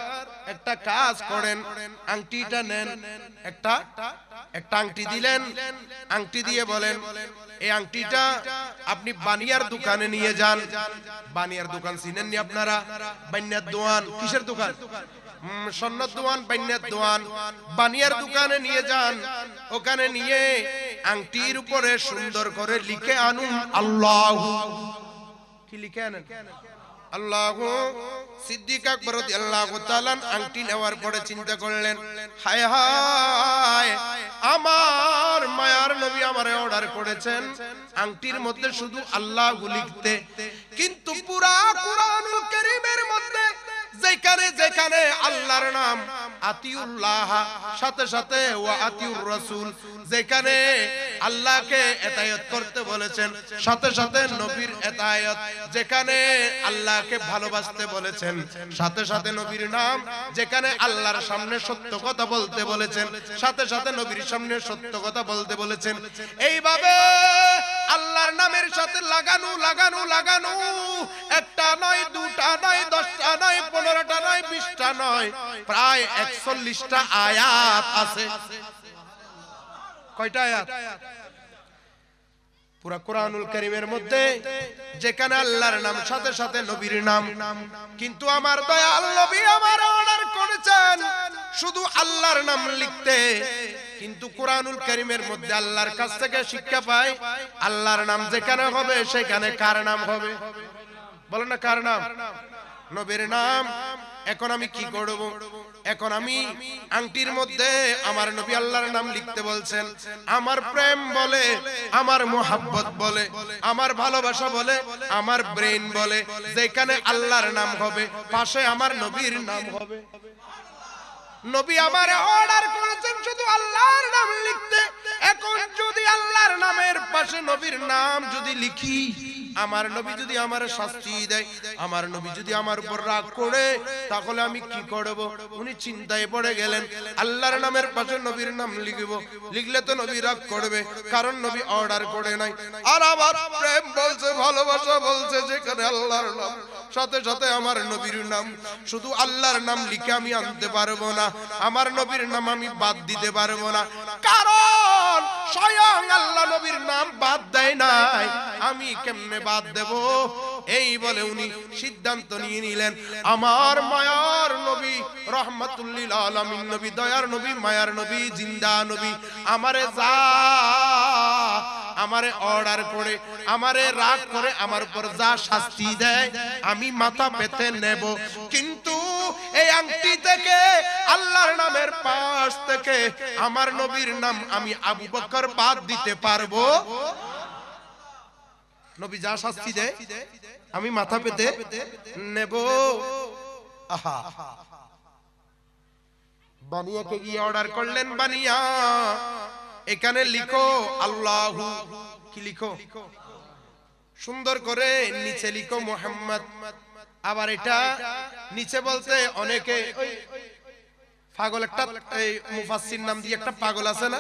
একটা কাজ করেন, আংটিটা নেন, একটা আংটি দিলেন, আংটি দিয়ে বলেন এই আংটিটা আপনি বানিয়ার দোকানে নিয়ে যান। বানিয়ার দোকান চিনেন নি আপনারা? বানিয়ার দোকান, কিসের দোকান? সন্ন্যত দোকান, বানিয়ার দোকান। বানিয়ার দোকানে নিয়ে যান, ওখানে নিয়ে আংটির উপরে সুন্দর করে লিখে আনুন আল্লাহু। কি লিখে আনেন? আল্লাহু। সিদ্দিক আকবর রাদিয়াল্লাহু তাআলা আংটি নেওয়ার পরে চিন্তা করলেন, হায় হায়, আমার মায়ার নবী আমারে অর্ডার করেছেন আংটির মধ্যে শুধু আল্লাহু লিখতে, কিন্তু পুরা কুরআনুল কারীমের মধ্যে যেখানে যেখানে আল্লাহর নাম আতিউল্লাহ সাথে সাথে ওয়া আতিউর রাসূল, যেখানে আল্লাহকে ইতায়াত করতে বলেছেন সাথে সাথে নবীর ইতায়াত, যেখানে আল্লাহকে ভালোবাসতে বলেছেন সাথে সাথে নবীর নাম, যেখানে আল্লাহর সামনে সত্য কথা বলতে বলেছেন সাথে সাথে নবীর সামনে সত্য কথা বলতে বলেছেন, এইভাবে আল্লাহর নামের সাথে লাগানো লাগানো লাগানো, একটা নয়, দুটা নয়, 10টা নয়, 15টা নয়, 20টা নয়, প্রায় 41টা আয়াত আছে। কয়টা আয়াত? পুরা কোরআনুল কারীমের মধ্যে যেখানে আল্লাহর নাম সাথে সাথে নবীর নাম, কিন্তু আমার দয়াল নবী আমার অর্ডার করেছেন শুধু আল্লাহর নাম লিখতে, কিন্তু কোরআনুল কারীমের মধ্যে আল্লাহর কাছ থেকে শিক্ষা পাই আল্লাহর নাম যেখানে হবে সেখানে কার নাম হবে? বলেন না, কার নাম? নবীর নাম। এখন আমি কি করব? এখন আমি আংটির মধ্যে আমার নবী আল্লাহর নাম লিখতে বলছেন, আমার প্রেম বলে, আমার মোহাব্বত বলে, আমার ভালোবাসা বলে, আমার ব্রেন বলে, যেখানে আল্লাহর নাম হবে পাশে আমার নবীর নাম হবে। নবী আমারে অর্ডার করেছেন শুধু আল্লাহর নাম লিখতে, এখন যদি আল্লাহর নামের পাশে নবীর নাম যদি লিখি, আমার নবী যদি আমারে শাস্তি দেয়, আমার নবী যদি আমার উপর রাগ করে, তাহলে আমি কি করব? উনি চিন্তায় পড়ে গেলেন, আল্লাহর নামের পাশে নবীর নাম লিখব, লিখলে তো নবী রাগ করবে, কারণ নবী অর্ডার করে নাই। আর আমার প্রেম বলছে, ভালোবাসা বলছে, যেখানে আল্লাহর নাম সাথে সাথে আমার নবীর নাম, শুধু আল্লাহর নাম লিখে আমি আনতে পারবো না, আমার নবীর নাম আমি বাদ দিতে পারবো না, কারণ স্বয়ং আল্লাহ নবীর নাম বাদ দেয় নাই, আমি কেমনে বাদ দেব? এই বলে উনি সিদ্ধান্ত নিয়ে নিলেন, আমার মায়ার নবী রহমাতুল্লিল আলামিন নবী, দয়ার নবী, মায়ার নবী, জিন্দা নবী আমারে যা আমারে অর্ডার করে, আমারে রাগ করে, আমার উপর যা শাস্তি দেয় আমি মাথা পেতে নেব, কিন্তু এই আংটি থেকে আল্লাহর নামের পাশ থেকে আমার নবীর নাম আমি আবু বকর বাদ দিতে পারবো? নবী যা শাস্তি দেয় আমি মাথা পেতে নেব। আহা, বানিয়াকে গিয়ে অর্ডার করলেন, বানিয়া এখানে লিখো আল্লাহু, কি লিখো সুন্দর করে, নিচে লিখো মুহাম্মদ। আবার এটা নিচে বলতে অনেকে পাগল, একটা এই মুফাসসির নাম দিয়ে একটা পাগল আছে না,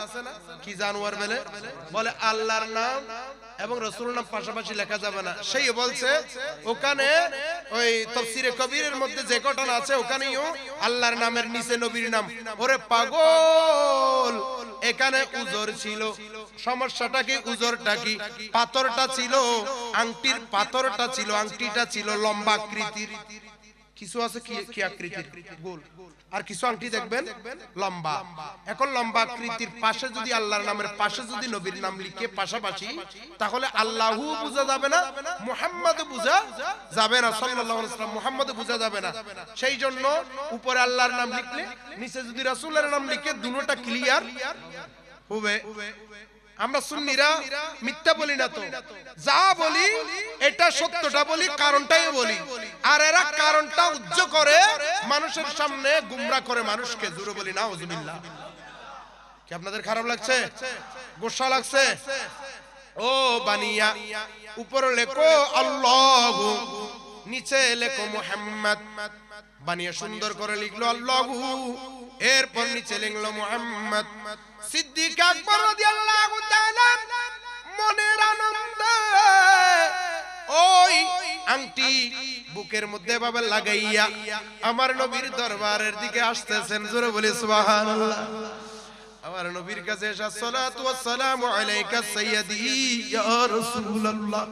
কি জানোয়ার বলে আল্লাহর নাম এবং রাসূলের নাম পাশাপাশি লেখা যাবে না। সেই বলছে ওখানে ওই তাফসীরে কবিরের মধ্যে যে ঘটনা আছে ওখানেও আল্লাহর নামের নিচে নবীর নাম। ওরে পাগল, এখানে উজর ছিল। সমস্যাটা কি? উজরটা কি? পাথরটা ছিল, আংটির পাথরটা ছিল, আংটিটা ছিল লম্বা আকৃতির। কিছু আছে কি আকৃতির গোল, আর কিছু আংটি দেখবেন লম্বা। এখন লম্বা আকৃতির পাশে যদি আল্লাহর নামের পাশে যদি নবীর নাম লিখে পাশাপাশি, তাহলে আল্লাহু বোঝা যাবে না, মুহাম্মদ বোঝা যাবে না, সাল্লাল্লাহু আলাইহি ওয়াসাল্লাম মুহাম্মদ বোঝা যাবে না। সেই জন্য উপরে আল্লাহর নাম লিখলে নিচে যদি রাসূলের নাম লিখে দুটোটা ক্লিয়ার হবে। আমরা সুন্নিরা মিথ্যা বলি না তো, যা বলি এটা সত্যটা বলি, কারণটাই বলি। আর এরা কারণটা উজ্জ করে মানুষের সামনে গুমরাহ করে মানুষকে। জোরে বলি নাউজুবিল্লাহ। কি আপনাদের খারাপ লাগছে, গোসা লাগছে? ও বানিয়া, উপরে লেখো আল্লাহু, নিচে লেখো মুহাম্মদ। বানিয়া সুন্দর করে লিখলো আল্লাহু, এরপর নিচে লিখলো মুহাম্মদ। সিদ্দিক আকবর রাদিয়াল্লাহু তাআলা মনের আনন্দে ওই আংটি বুকের মধ্যে ভাবে লাগাইয়া আমার নবীর দরবারের দিকে আসতেছেন। জোরে বলি সুবহানাল্লাহ। আমার নবীর কাছে এসে সালাতু ওয়াস সালামু আলাইকা সাইয়্যিদি ইয়া রাসূলুল্লাহ,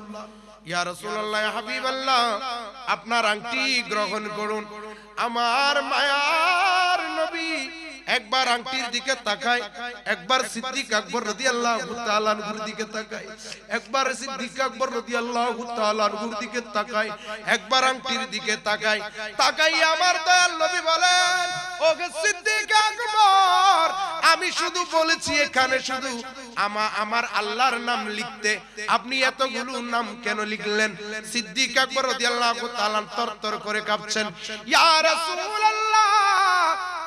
ইয়া রাসূলুল্লাহ, ইয়া হাবিবাল্লাহ, আপনার আংটি গ্রহণ করুন। আমার মায়ার নবী একবার আংটির দিকে তাকায়, একবার সিদ্দিক আকবর রাদিয়াল্লাহু তাআলা আনহুর দিকে তাকায়, একবার সিদ্দিক আকবর রাদিয়াল্লাহু তাআলা আনহুর দিকে তাকায়, একবার আংটির দিকে তাকায়। তাকাই আমার দয়াল নবী বলেন, ওকে সিদ্দিক আকবর, আমি শুধু বলেছি এখানে শুধু আমার আল্লাহর নাম লিখতে, আপনি এতগুলো নাম কেন লিখলেন? সিদ্দিক আকবর রাদিয়াল্লাহু তাআলা তরতর করে কাঁপছেন। ইয়া রাসূলুল্লাহ,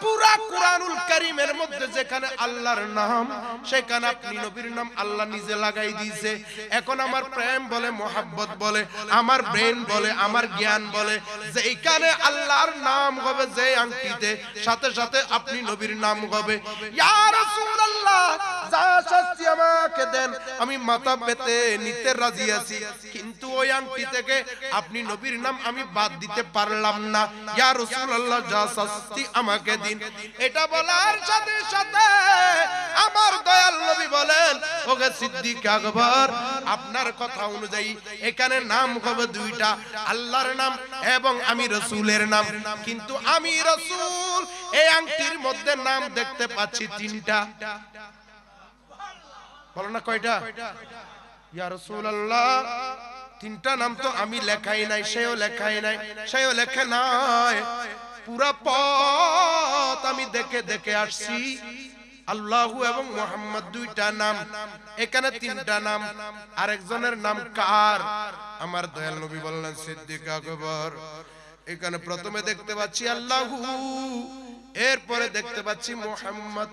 পুরা কুরআনুল কারীমের মধ্যে যেখানে আল্লাহর নাম, সেখানে আপনি নবীর নাম আল্লাহ নিজে লাগাই দিয়েছে। এখন আমার প্রেম বলে, মোহাব্বত বলে, আমার ব্রেন বলে, আমার জ্ঞান বলে যে এইখানে আল্লাহর নাম হবে যে আংটিতে, সাথে সাথে আপনি নবীর নাম হবে। ইয়া রাসূলুল্লাহ, যা শাস্তি আমাকে দেন আমি মাথা পেতে নিতে রাজি আছি, কিন্তু ওই আংটি থেকে আপনি নবীর নাম আমি বাদ দিতে পারলাম না। ইয়া রাসূলুল্লাহ, যা শাস্তি আমাকে দিন। এটা বলার সাথে সাথে আমার দয়াল নবী বলেন, ওকে সিদ্দিক আকবর, আপনার কথা অনুযায়ী এখানে নাম হবে দুইটা, আল্লাহর নাম এবং আমি রাসূলের নাম। কিন্তু আমি রাসূল এই আংটির মধ্যে নাম দেখতে পাচ্ছি তিনটা। বলো না কয়টা? ইয়া রাসূলুল্লাহ, তিনটা নাম তো আমি লেখাই নাই, সেও লেখাই নাই, সেও লেখে নাই। পুরা পথ আমি দেখে দেখে আসছি, আল্লাহু এবং মুহাম্মদ দুইটা নাম, এখানে তিনটা নাম। আরেকজনের নাম কার? আমার দয়াল নবী বললেন সিদ্দিক আকবর, এখানে প্রথমে দেখতে পাচ্ছি আল্লাহু, এরপরে দেখতে পাচ্ছি মুহাম্মদ।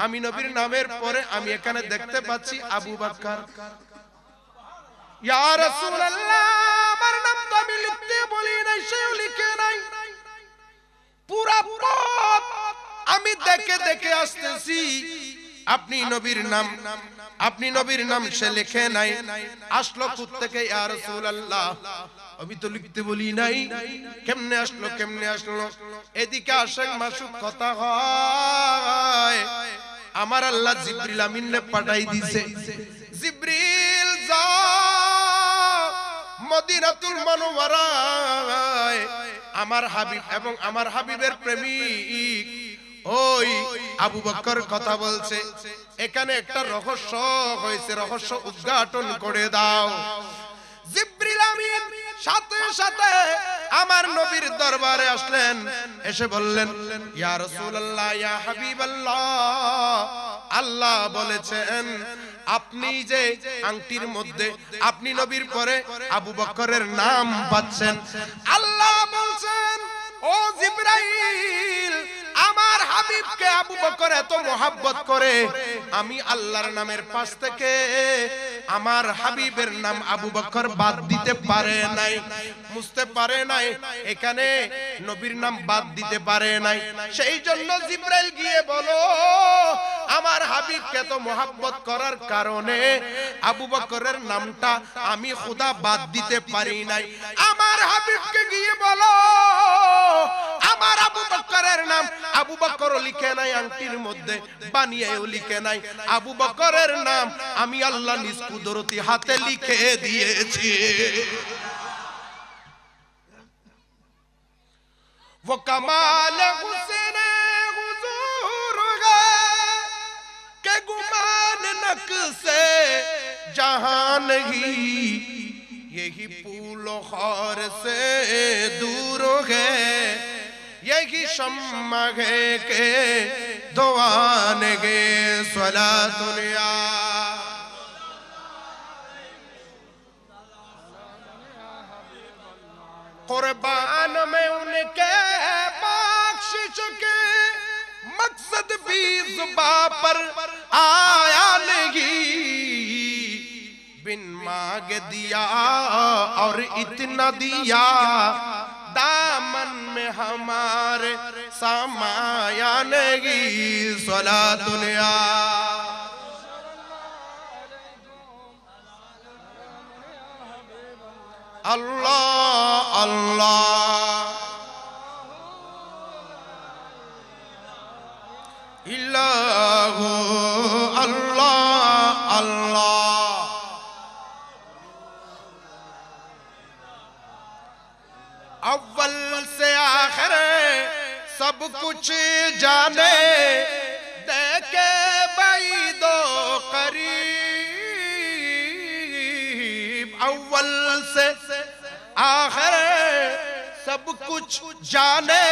আমি নবীর নামের পরে আমি এখানে দেখতে পাচ্ছি আবু বকর। ইয়া রাসূলুল্লাহ, আমার নাম তো আমি লিখতে বলি নাই, সেও লিখে নাই। পুরা পথ আমি দেখে দেখে আসতেছি, আপনি নবীর নাম, আপনি নবীর নাম সে লেখে নাই। আসলো কোত্থেকে? ইয়া রাসূলুল্লাহ, আমি তো লিখতে বলি নাই, কেমনে আসলো, কেমনে আসলো? এদিকে আশেক মাসুক কথা হয়, আমার আল্লাহ জিবরিল আমিনকে পাঠাই দিয়েছে। জিবরিল যাও মদিনাতুল মুনাওয়ারায়, আমার হাবিব এবং আমার হাবিবের প্রেমিক ওই আবু বকর কথা বলছে, এখানে একটা রহস্য হয়েছে, রহস্য উদ্ঘাটন করে দাও। জিবরিল আমিন সাথে সাথে আমার নবীর দরবারে আসলেন, এসে বললেন, ইয়া রাসূলুল্লাহ, ইয়া হাবিবাল্লাহ, আল্লাহ বলেছেন আপনি যে আংটির মধ্যে আপনি নবীর পরে আবু বকরের নাম পাচ্ছেন। আল্লাহ বলছেন, ও জিবরাইল, আমার হাবিবকে আবু বকর এত মোহাব্বত করে, আমি আল্লাহর নামের পাশ থেকে আমার হাবিবের নাম আবু বকর বাদ দিতে পারে নাই, মুছতে পারে নাই, এখানে নবীর নাম বাদ দিতে পারে নাই। সেই জন্য জিবরাইল গিয়ে বলো, আমার হাবিবকে এত মোহাব্বত করার কারণে আবু বকরের নামটা আমি খোদা বাদ দিতে পারি নাই। আমার হাবিবকে গিয়ে বলো, আমার আবু বকরের নাম আবু বকর লিখে নাই আংটির মধ্যে, বানিয়েও লিখে নাই, আবু বকরের নাম আমি আল্লাহ নিজ কুদরতি হাতে লিখে দিয়েছি। वो कमाल हुस्न हुजूर है के गुमान नक से जहान ही, यही पूलो खार से दूर है, यही शम्मा है के दुआन गे सलातुनिया। कुर्बान में उनके बख्शिश के मकसद भी ज़ुबां पर आया नहीं, बिन मांग दिया और इतना दिया, दामन में हमारे समाया नहीं सलातुनिया। अल्लाह अल्लाह इल्लाहु अल्लाह अल्लाह। अव्वल से आखिर सब कुछ जाने, देखे बैदो करीब। अव्वल से आखिर सब कुछ जाने,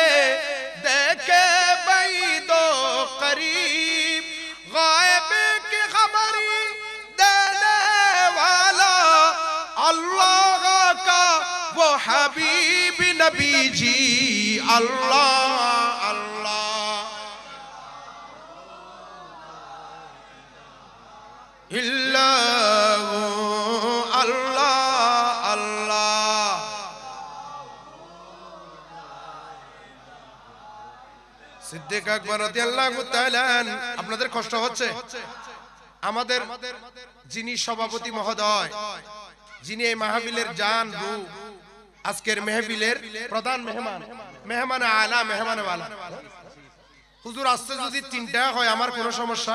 देखे बैदो करीब। गायब की खबरी देने वाला अल्लाह का वो हबीब नबी जी। अल्लाह अल्लाह इल्लाहु अल्लाह अल्लाह। সিদ্দিক আকবর রাদিয়াল্লাহু তাআলা। আপনাদের কষ্ট হচ্ছে? আমাদের যিনি সভাপতি মহোদয়, যিনি এই মাহফিলের জান রূহ, আজকের মাহফিলের প্রধান মেহমান, মেহমান আলা, মেহমান ওয়ালা হুজুর আসছে যদি তিনটা হয় আমার কোনো সমস্যা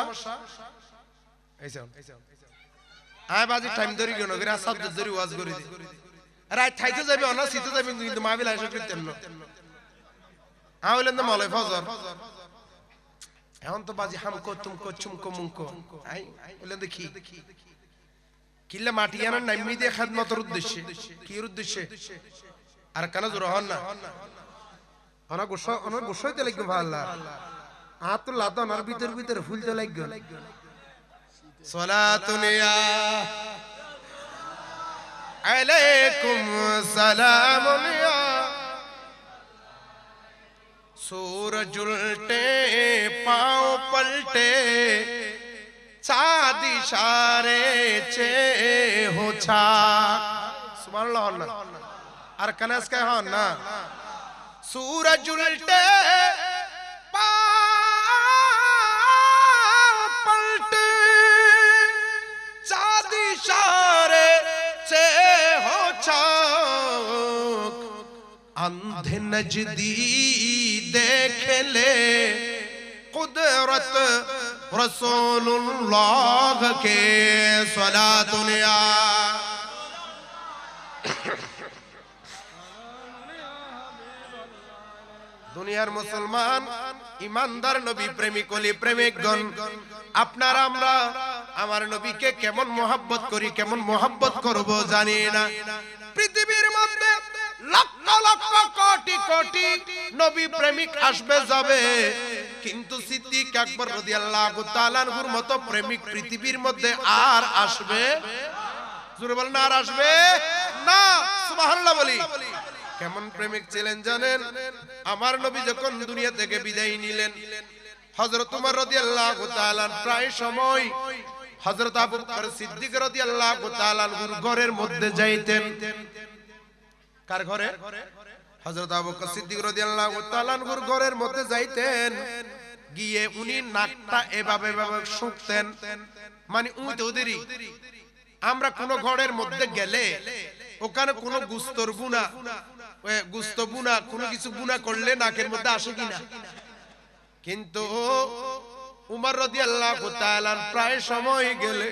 এই যাও আয় বাজি টাইম ধরি গনো গরা সাবজেক্ট ধরি ওয়াজ করি দি রাত থাইতে যাবে অনা সিতে যাবে কিন্তু মাহফিল আইসা করতেন না আওলেন না মলে ফজর এখন তো বাজি হামকো তুমকো চুমকো মুমকো আই বলেন দেখি কিল্লা মাটিয়ানা নাইমি দিয়ে খিদমতের উদ্দেশ্যে, কি উদ্দেশ্যে? আর কেন জোর হন না অনা গোসা, অনা গোসাইতে লাগবে ভাল্লা আত তো লাদ অনার ভিতর ভিতর ফুলতে লাগবে। সালাতুন ইয়া আলাইকুম সালামুন ইয়া सूरज उल्टे पांव पलटे चाँद इशारे चे हो छाक। सुभान अल्लाह। और कनस का हो ना सूरज उल्टे पांव पलटे चाँद इशारे चे हो छाक। अंधे नजदी देख ले कुदरत रसूलुल्लाह के सलातुन या। দুনিয়ার মুসলমান ইমানদার নবী প্রেমিক ওলি প্রেমিকগণ, আপনারা আমরা আমার নবীকে কেমন মোহাব্বত করি, কেমন মোহাব্বত করব জানি না। পৃথিবীর মধ্যে লক্ষ লক্ষ কোটি কোটি নবী প্রেমিক আসবে যাবে, কিন্তু সিদ্দিক আকবর রাদিয়াল্লাহু তাআলা আনহুর মতো প্রেমিক পৃথিবীর মধ্যে আর আসবে? জোরে বলেন, আর আসবে না। সুবহানাল্লাহ বলি। কেমন প্রেমিক ছিলেন জানেন? আমার নবী যখন দুনিয়া থেকে বিদায় নিলেন, হযরত উমর রাদিয়াল্লাহু তাআলা প্রায় সময় হযরত আবু বকর সিদ্দিক রাদিয়াল্লাহু তাআলা ঘরের মধ্যে যাইতেন। কার ঘরে? হযরত আবু বকর সিদ্দিক রাদিয়াল্লাহু তাআলা ঘরের মধ্যে যাইতেন, গিয়ে উনি নাকটা এভাবে এভাবে শুকতেন, মানে ওদেরই আমরা কোন ঘরের মধ্যে গেলে ওখানে কোন গুস্তর গুনাহ গুস্ত বুনা কোনো কিছু গুনাহ করলে নাকের মধ্যে আসে কিনা, কিন্তু উমর রাদিয়াল্লাহু তাআলা প্রায় সময় গেলে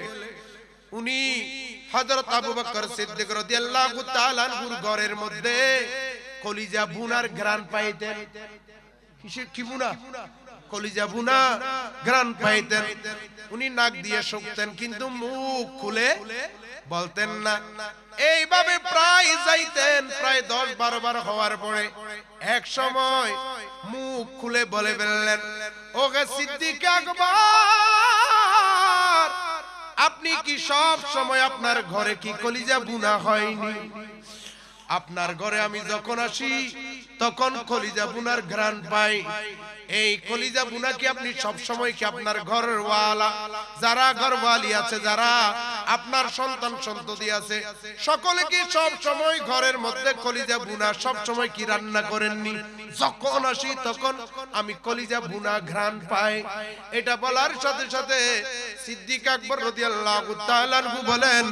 উনি হযরত আবু বকর সিদ্দিক রাদিয়াল্লাহু তাআলা ঘরের মধ্যে কলিজা বুনার ঘ্রাণ পাইতেন। কিসের কি বুনা? কলিজা বুনা ঘ্রাণ পাইতেন। উনি নাক দিয়ে শুকতেন কিন্তু মুখ খুলে বলতেন না। এইভাবে প্রায় যাইতেন, প্রায় 10-12 বার হওয়ার পরে এক সময় মুখ খুলে বলে ফেললেন, ওগো সিদ্দিক আকবর, আপনি কি সব সময় আপনার ঘরে কি কলিজা বুনা হয়নি? আপনার ঘরে আমি যখন আসি তখন কলিজা বুনার ঘ্রাণ পাই। এই কলিজা বুনা কি আপনি সব সময় কি আপনার ঘরের ওয়ালা যারা ঘরওয়ালি আছে, যারা আপনার সন্তান সন্ততি আছে, সকলে কি সব সময় ঘরের মধ্যে কলিজা বুনা সব সময় কি রান্না করেননি? যখন আসি তখন আমি কলিজা বুনা ঘ্রাণ পাই। এটা বলার সাথে সাথে সিদ্দিক আকবর রাদিয়াল্লাহু তাআলা আনহু বলেন,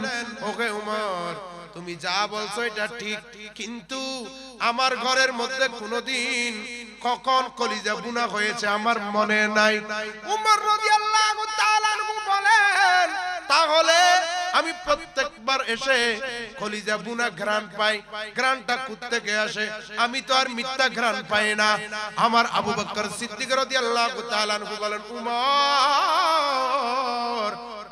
ওকে উমর, তুমি যা বলছো এটা ঠিক, কিন্তু আমার ঘরের মধ্যে কোনদিন কখন কলিজা বুনা হয়েছে আমার মনে নাই। উমর রাদিয়াল্লাহু তাআলা আনহু বলেন, তাহলে আমি প্রত্যেকবার এসে কলিজা বুনা ঘ্রাণ পাই, ঘ্রাণটা কোথা থেকে আসে? আমি তো আর মিথ্যা ঘ্রাণ পাই না। আমার আবু বকর সিদ্দিক রাদিয়াল্লাহু তাআলা আনহু বলেন, উমর,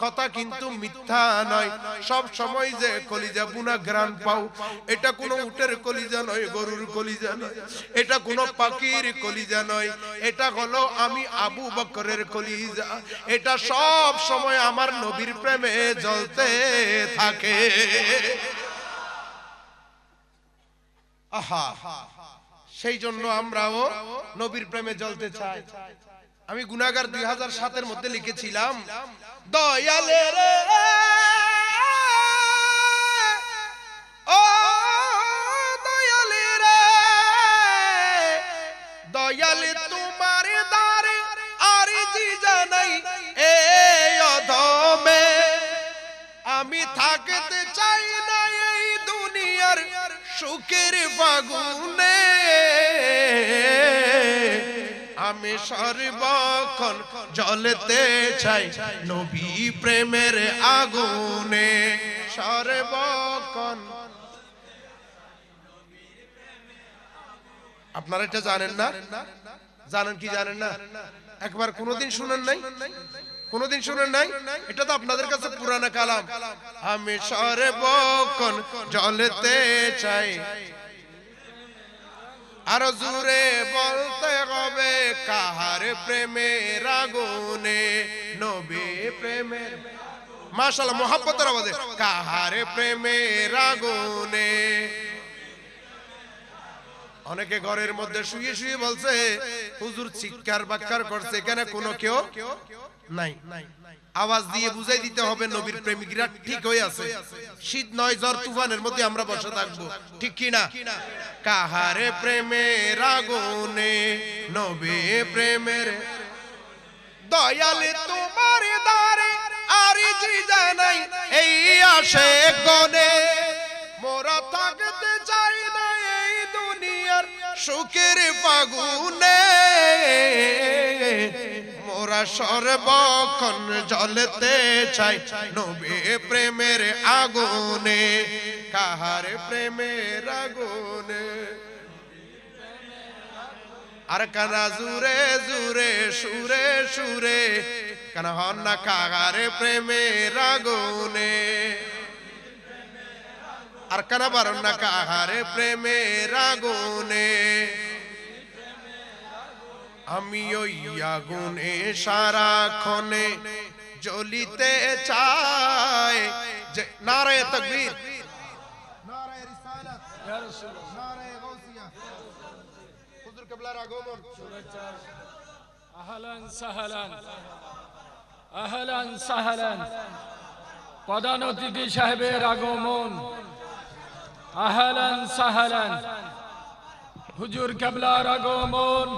কথা কিন্তু মিথ্যা নয়, সব সময় যে কলিজা বুনা ঘ্রাণ পাও, এটা কোনো উটের কলিজা নয়, গরুর কলিজা নয়, এটা কোনো পাখির কলিজা নয়, এটা হলো আমি আবু বকরের কলিজা। এটা সব সময় আমার নবীর প্রেমে জ্বলতে থাকে। আহা, সেই জন্য আমরাও নবীর প্রেমে জ্বলতে চাই। আমি গুনাহগার 2007 মধ্যে লিখেছিলাম, দয়ালে রে ও দয়ালে রে, দয়ালে তোমার দারে আরজি জানাই এই অধমে, আমি থাকতে চাই না এই দুনিয়ার সুখের বাগুনে, আমি সর্বক্ষণ জ্বলতে চাই নবী প্রেমের আগুনে, সর্বক্ষণ। আপনারা এটা জানেন না? জানেন কি জানেন না? একবার কোনোদিন শুনেন নাই? কোনোদিন শুনেন নাই? এটা তো আপনাদের কাছে পুরানা কালাম। আমি সর্বক্ষণ জ্বলতে চাই, আর জোরে বলতে হবে কাহার প্রেমের আগুনে, নবী প্রেমের, মাশাআল্লাহ মোহাব্বতের আওয়াজে, কাহার প্রেমের আগুনে। অনেকে ঘরের মধ্যে শুয়ে শুয়ে বলছে, হুজুর চিৎকার বাক্কার করছে, এখানে কোনো কেউ নাই। আওয়াজ দিয়ে বুঝাই দিতে হবে নবীর প্রেমিকরা ঠিক হয়ে আছে। শীত নয়, ঝড় তুফানের মধ্যে আমরা বসে থাকবো, ঠিক কি না? কাহারে প্রেমের আগুনে, নবী প্রেমের, দয়ালে তোমার দারে আরজি জানাই এই আশিক গনে, মোরা থাকতে চাই না এই দুনিয়ার সুখের বাগুনে, মোরা সর্বক্ষণ জ্বলতে চাই নবী প্রেমের আগুনে, কাহার প্রেমের আগুনে। আর কানা জুরে জুরে সুরে সুরে কানা হন না কাহার প্রেমের আগুনে, আর কানা বারণ না কাহার প্রেমের আগুনে। আমি ওই আগুনে সারাক্ষণে জ্বলিতে চাই। নারায়ে তাকবীর, নারায়ে রিসালাত, ইয়া রাসূলুল্লাহ, নারায়ে গাউসিয়া, হুজুর কিবলার আগমন, আহলান সাহলান আহলান সাহলান প্রধান অতিথি সাহেবের আগমন আহলান সাহলান হুজুর কেবলার আগমন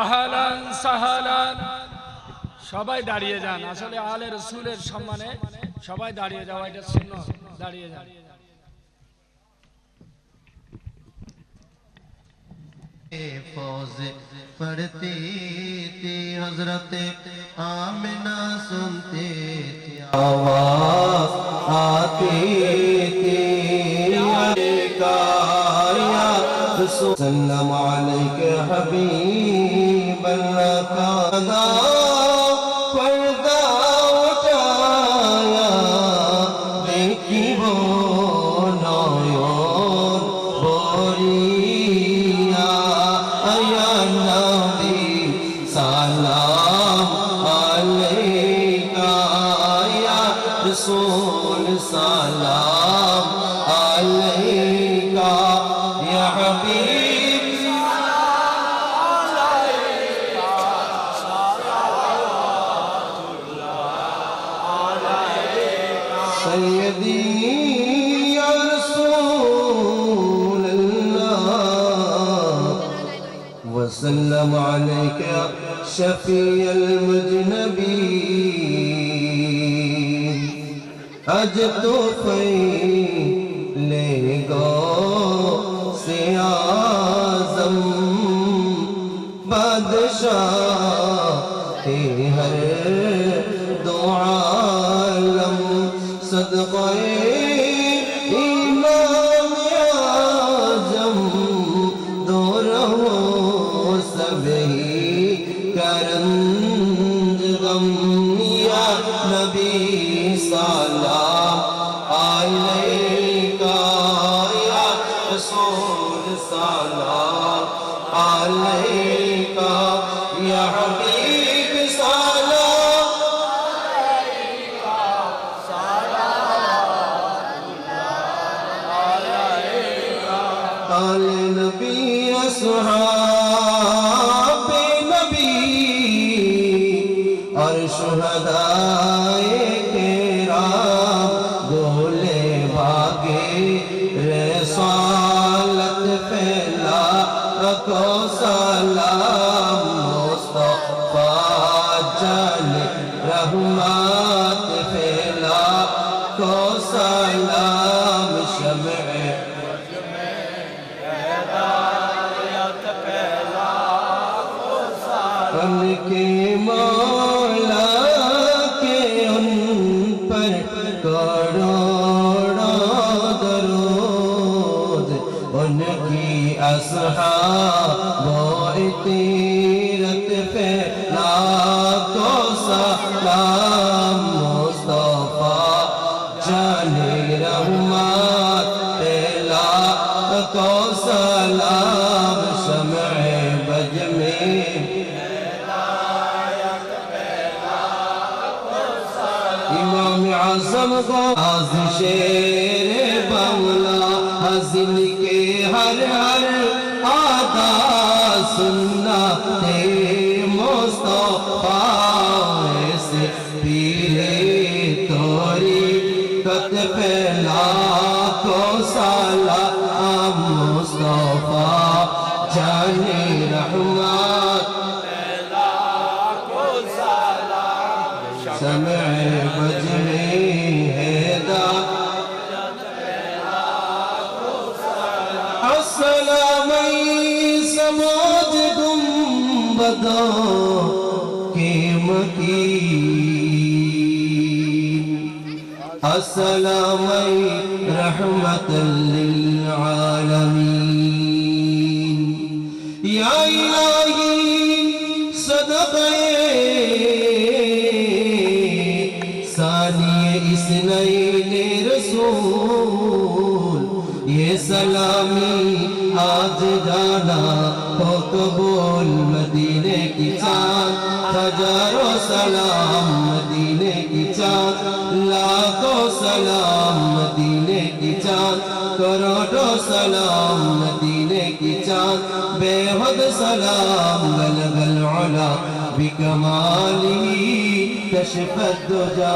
আহলান সাহলান সবাই দাঁড়িয়ে যান আসলে আলে রাসূলের সম্মানে সবাই দাঁড়িয়ে যাওয়া এটা সুন্নাত দাঁড়িয়ে যান फौज पढ़ती थी हजरत आमिना सुनते थे आवाज आती थी सल्लम अलैका हबीब अल्लाह का पर्दा उठाया देखी वो नयन भरिया या नबी सलाम अलैका या रसूल सलाम अलैका या हबीब सैयदी या रसूल वसल्लम अलैका शफी अल-मुजनबीन अज तो ले गो से आज़म बादशाह हर दो आलम सदक़े इमाम आज़म दो रहो सभी करंज गम या नबी सलाम अलैका या रसूल सलाम अलैका या हबीब सलाम आले नबी अस्हाब नबी और शुहदाए किराम गोले भागे रसालत फैला रखो सलाम मुस्तफा जल रहमत फैला को सलाम शम्अ के मौला के उन पर करोड़ों दरूद उनकी अस्हाबो इतीरत पे लाखों सलाम मुस्तफा जाने रहमत पे लाखों सलाम शम्अ बज में इमाम आज़म को आज शेर बांग्ला हज़िल के हर हर आदा सुनना थे मुस्तफा से पीले तोरी कत फैला को सलाम मुस्तफा जाने रहमत समय बजने हैदा अस्सलामई समाज गुंबदों के मकीन अस्सलामई रहमतल लिल आलमीन या इलाही सदक़े सानिए इसनैने रसूल ये सलामी आज जाना हो कबूल मदीने की चाँद हजारों सलाम मदीने की चाँद लाखों सलाम मदीने की चाँद करोड़ों सलाम मदीने की चाँद बेहद सलाम बलग अल-उला बिकमालिही कशफत दुजा